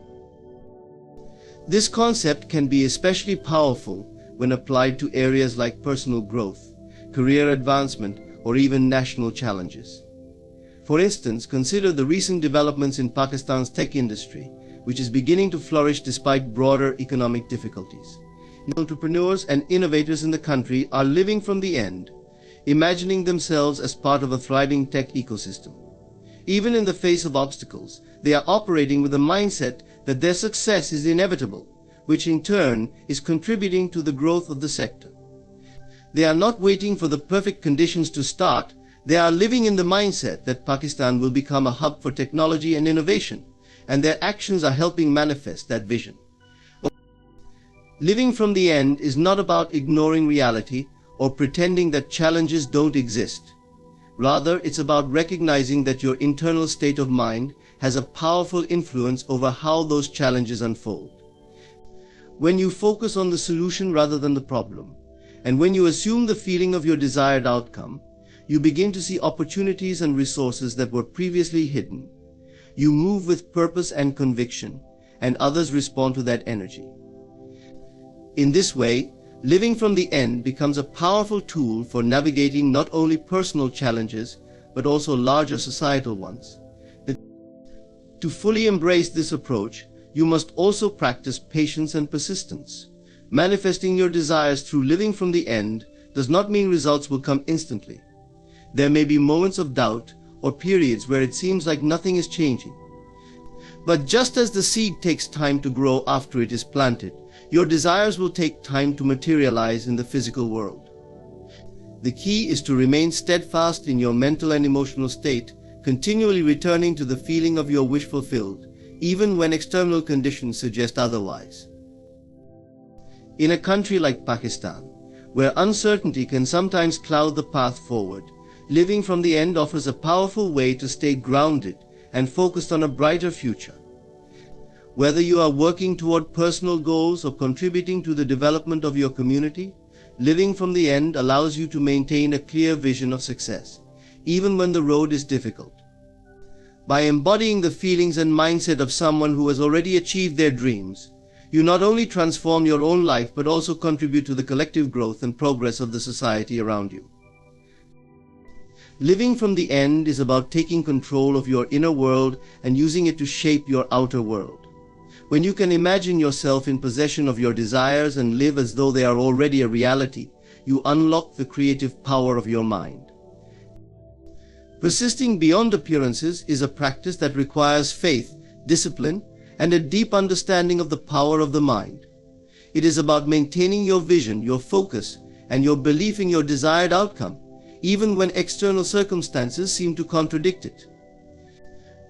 S2: This concept can be especially powerful when applied to areas like personal growth, career advancement, or even national challenges. For instance, consider the recent developments in Pakistan's tech industry, which is beginning to flourish despite broader economic difficulties. Entrepreneurs and innovators in the country are living from the end, imagining themselves as part of a thriving tech ecosystem. Even in the face of obstacles, they are operating with a mindset that their success is inevitable, which in turn is contributing to the growth of the sector. They are not waiting for the perfect conditions to start, They are living in the mindset that Pakistan will become a hub for technology and innovation, and their actions are helping manifest that vision. Living from the end is not about ignoring reality or pretending that challenges don't exist. Rather, it's about recognizing that your internal state of mind has a powerful influence over how those challenges unfold. When you focus on the solution rather than the problem, and when you assume the feeling of your desired outcome, you begin to see opportunities and resources that were previously hidden. You move with purpose and conviction, and others respond to that energy. In this way, living from the end becomes a powerful tool for navigating not only personal challenges, but also larger societal ones. To fully embrace this approach, you must also practice patience and persistence. Manifesting your desires through living from the end does not mean results will come instantly. There may be moments of doubt or periods where it seems like nothing is changing. But just as the seed takes time to grow after it is planted, your desires will take time to materialize in the physical world. The key is to remain steadfast in your mental and emotional state, continually returning to the feeling of your wish fulfilled, even when external conditions suggest otherwise. In a country like Pakistan, where uncertainty can sometimes cloud the path forward, living from the end offers a powerful way to stay grounded and focused on a brighter future. Whether you are working toward personal goals or contributing to the development of your community, living from the end allows you to maintain a clear vision of success, even when the road is difficult. By embodying the feelings and mindset of someone who has already achieved their dreams, you not only transform your own life but also contribute to the collective growth and progress of the society around you. Living from the end is about taking control of your inner world and using it to shape your outer world. When you can imagine yourself in possession of your desires and live as though they are already a reality, you unlock the creative power of your mind. Persisting beyond appearances is a practice that requires faith, discipline, and a deep understanding of the power of the mind. It is about maintaining your vision, your focus, and your belief in your desired outcome, even when external circumstances seem to contradict it.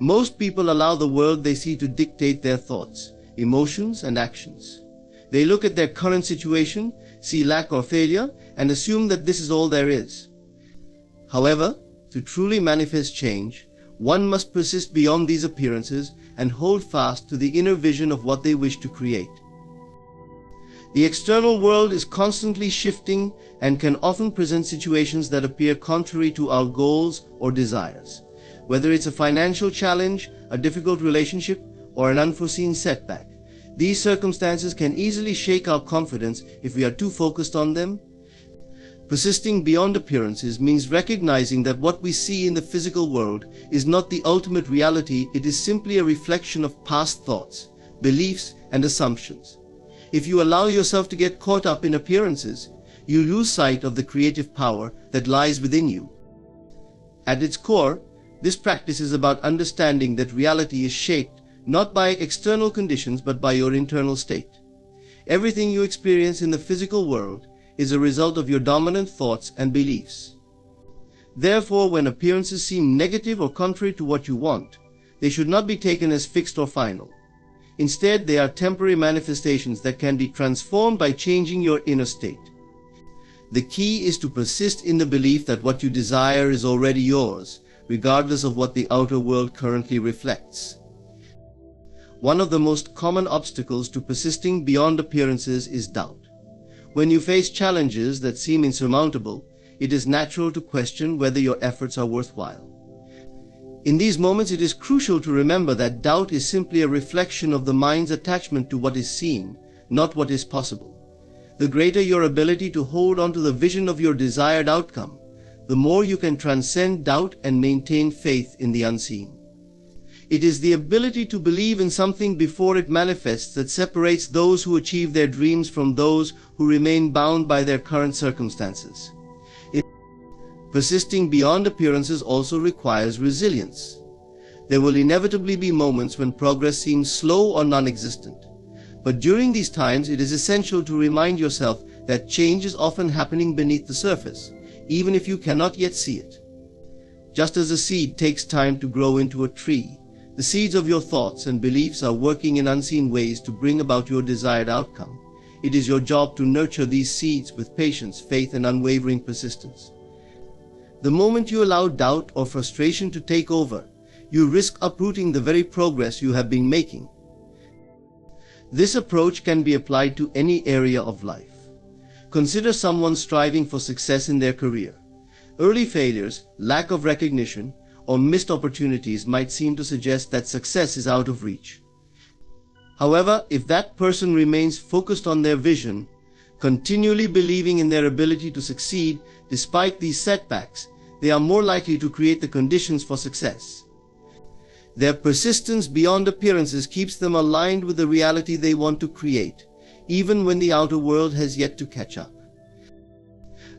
S2: Most people allow the world they see to dictate their thoughts, emotions, and actions. They look at their current situation, see lack or failure, and assume that this is all there is. However, to truly manifest change, one must persist beyond these appearances and hold fast to the inner vision of what they wish to create. The external world is constantly shifting and can often present situations that appear contrary to our goals or desires. Whether it's a financial challenge, a difficult relationship, or an unforeseen setback, these circumstances can easily shake our confidence if we are too focused on them. Persisting beyond appearances means recognizing that what we see in the physical world is not the ultimate reality, it is simply a reflection of past thoughts, beliefs, and assumptions. If you allow yourself to get caught up in appearances, you lose sight of the creative power that lies within you. At its core, this practice is about understanding that reality is shaped not by external conditions but by your internal state. Everything you experience in the physical world is a result of your dominant thoughts and beliefs. Therefore, when appearances seem negative or contrary to what you want, they should not be taken as fixed or final. Instead, they are temporary manifestations that can be transformed by changing your inner state. The key is to persist in the belief that what you desire is already yours, regardless of what the outer world currently reflects. One of the most common obstacles to persisting beyond appearances is doubt. When you face challenges that seem insurmountable, it is natural to question whether your efforts are worthwhile. In these moments, it is crucial to remember that doubt is simply a reflection of the mind's attachment to what is seen, not what is possible. The greater your ability to hold on to the vision of your desired outcome, the more you can transcend doubt and maintain faith in the unseen. It is the ability to believe in something before it manifests that separates those who achieve their dreams from those who remain bound by their current circumstances. Persisting beyond appearances also requires resilience. There will inevitably be moments when progress seems slow or non-existent. But during these times, it is essential to remind yourself that change is often happening beneath the surface, even if you cannot yet see it. Just as a seed takes time to grow into a tree, the seeds of your thoughts and beliefs are working in unseen ways to bring about your desired outcome. It is your job to nurture these seeds with patience, faith, and unwavering persistence. The moment you allow doubt or frustration to take over, you risk uprooting the very progress you have been making. This approach can be applied to any area of life. Consider someone striving for success in their career. Early failures, lack of recognition, or missed opportunities might seem to suggest that success is out of reach. However, if that person remains focused on their vision, continually believing in their ability to succeed despite these setbacks, they are more likely to create the conditions for success. Their persistence beyond appearances keeps them aligned with the reality they want to create, even when the outer world has yet to catch up.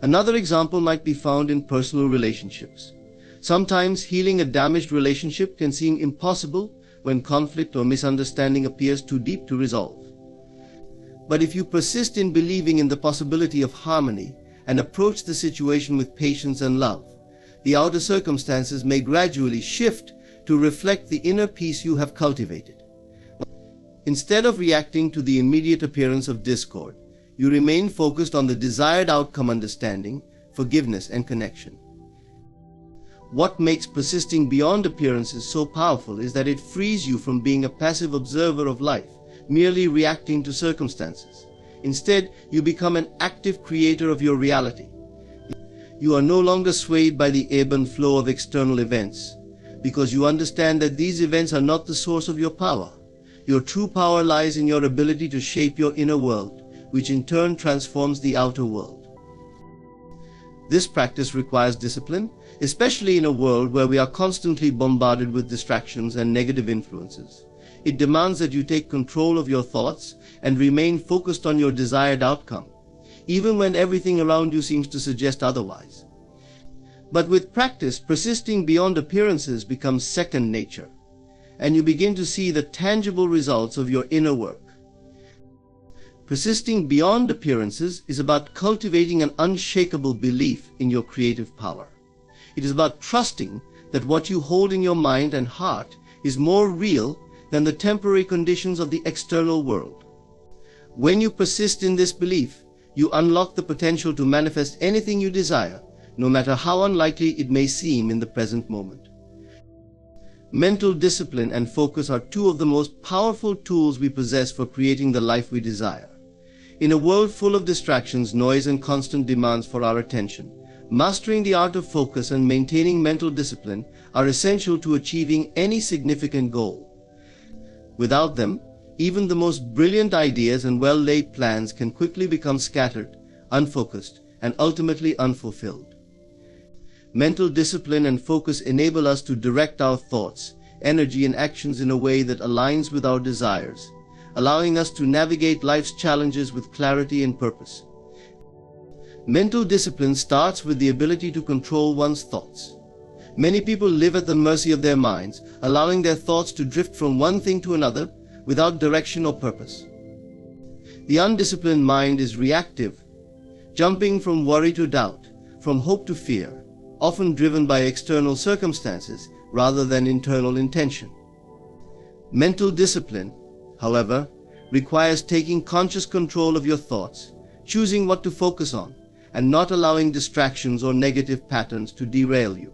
S2: Another example might be found in personal relationships. Sometimes healing a damaged relationship can seem impossible when conflict or misunderstanding appears too deep to resolve. But if you persist in believing in the possibility of harmony and approach the situation with patience and love, the outer circumstances may gradually shift to reflect the inner peace you have cultivated. Instead of reacting to the immediate appearance of discord, you remain focused on the desired outcome, understanding, forgiveness, and connection. What makes persisting beyond appearances so powerful is that it frees you from being a passive observer of life, merely reacting to circumstances. Instead, you become an active creator of your reality. You are no longer swayed by the ebb and flow of external events, because you understand that these events are not the source of your power. Your true power lies in your ability to shape your inner world, which in turn transforms the outer world. This practice requires discipline, especially in a world where we are constantly bombarded with distractions and negative influences. It demands that you take control of your thoughts and remain focused on your desired outcome, even when everything around you seems to suggest otherwise. But with practice, persisting beyond appearances becomes second nature, and you begin to see the tangible results of your inner work. Persisting beyond appearances is about cultivating an unshakable belief in your creative power. It is about trusting that what you hold in your mind and heart is more real than the temporary conditions of the external world. When you persist in this belief, you unlock the potential to manifest anything you desire, no matter how unlikely it may seem in the present moment. Mental discipline and focus are two of the most powerful tools we possess for creating the life we desire. In a world full of distractions, noise, and constant demands for our attention, mastering the art of focus and maintaining mental discipline are essential to achieving any significant goal. Without them, even the most brilliant ideas and well-laid plans can quickly become scattered, unfocused, and ultimately unfulfilled. Mental discipline and focus enable us to direct our thoughts, energy, and actions in a way that aligns with our desires, allowing us to navigate life's challenges with clarity and purpose. Mental discipline starts with the ability to control one's thoughts. Many people live at the mercy of their minds, allowing their thoughts to drift from one thing to another without direction or purpose. The undisciplined mind is reactive, jumping from worry to doubt, from hope to fear, often driven by external circumstances rather than internal intention. Mental discipline, however, requires taking conscious control of your thoughts, choosing what to focus on, and not allowing distractions or negative patterns to derail you.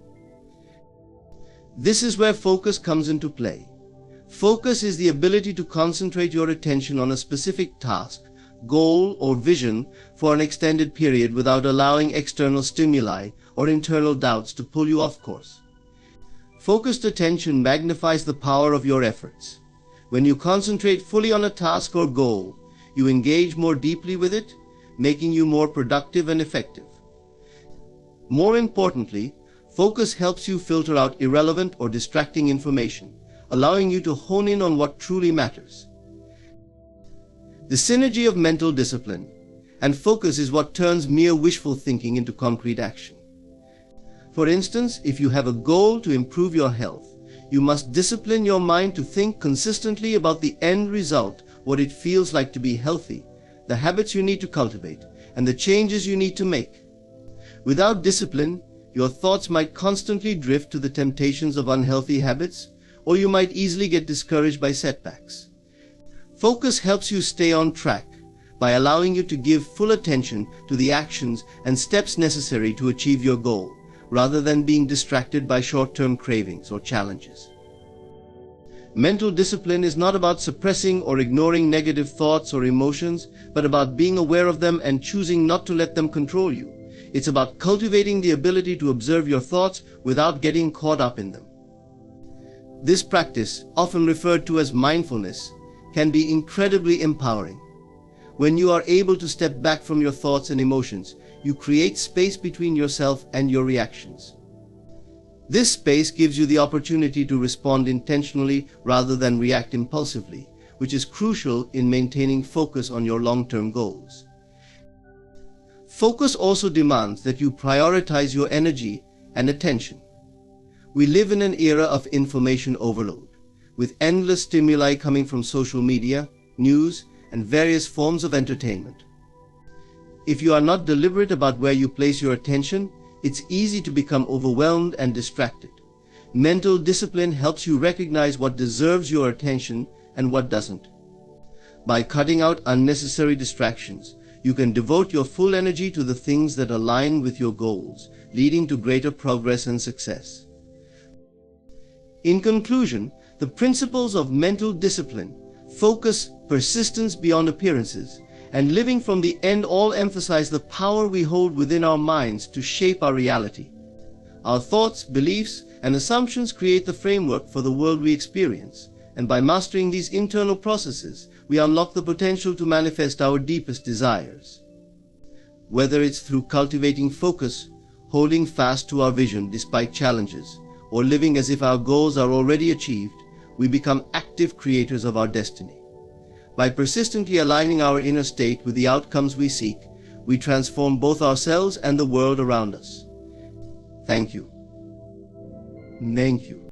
S2: This is where focus comes into play. Focus is the ability to concentrate your attention on a specific task, goal, or vision for an extended period without allowing external stimuli or internal doubts to pull you off course. Focused attention magnifies the power of your efforts. When you concentrate fully on a task or goal, you engage more deeply with it, making you more productive and effective. More importantly, focus helps you filter out irrelevant or distracting information, allowing you to hone in on what truly matters. The synergy of mental discipline and focus is what turns mere wishful thinking into concrete action. For instance, if you have a goal to improve your health, you must discipline your mind to think consistently about the end result, what it feels like to be healthy, the habits you need to cultivate, and the changes you need to make. Without discipline, Your thoughts might constantly drift to the temptations of unhealthy habits, or you might easily get discouraged by setbacks. Focus helps you stay on track by allowing you to give full attention to the actions and steps necessary to achieve your goal, rather than being distracted by short-term cravings or challenges. Mental discipline is not about suppressing or ignoring negative thoughts or emotions, but about being aware of them and choosing not to let them control you. It's about cultivating the ability to observe your thoughts without getting caught up in them. This practice, often referred to as mindfulness, can be incredibly empowering. When you are able to step back from your thoughts and emotions, you create space between yourself and your reactions. This space gives you the opportunity to respond intentionally rather than react impulsively, which is crucial in maintaining focus on your long-term goals. Focus also demands that you prioritize your energy and attention. We live in an era of information overload, with endless stimuli coming from social media, news, and various forms of entertainment. If you are not deliberate about where you place your attention, it's easy to become overwhelmed and distracted. Mental discipline helps you recognize what deserves your attention and what doesn't. By cutting out unnecessary distractions, you can devote your full energy to the things that align with your goals, leading to greater progress and success. In conclusion, the principles of mental discipline, focus, persistence beyond appearances, and living from the end all emphasize the power we hold within our minds to shape our reality. Our thoughts, beliefs, and assumptions create the framework for the world we experience, and by mastering these internal processes, we unlock the potential to manifest our deepest desires. Whether it's through cultivating focus, holding fast to our vision despite challenges, or living as if our goals are already achieved, we become active creators of our destiny. By persistently aligning our inner state with the outcomes we seek, we transform both ourselves and the world around us. Thank you. Thank you.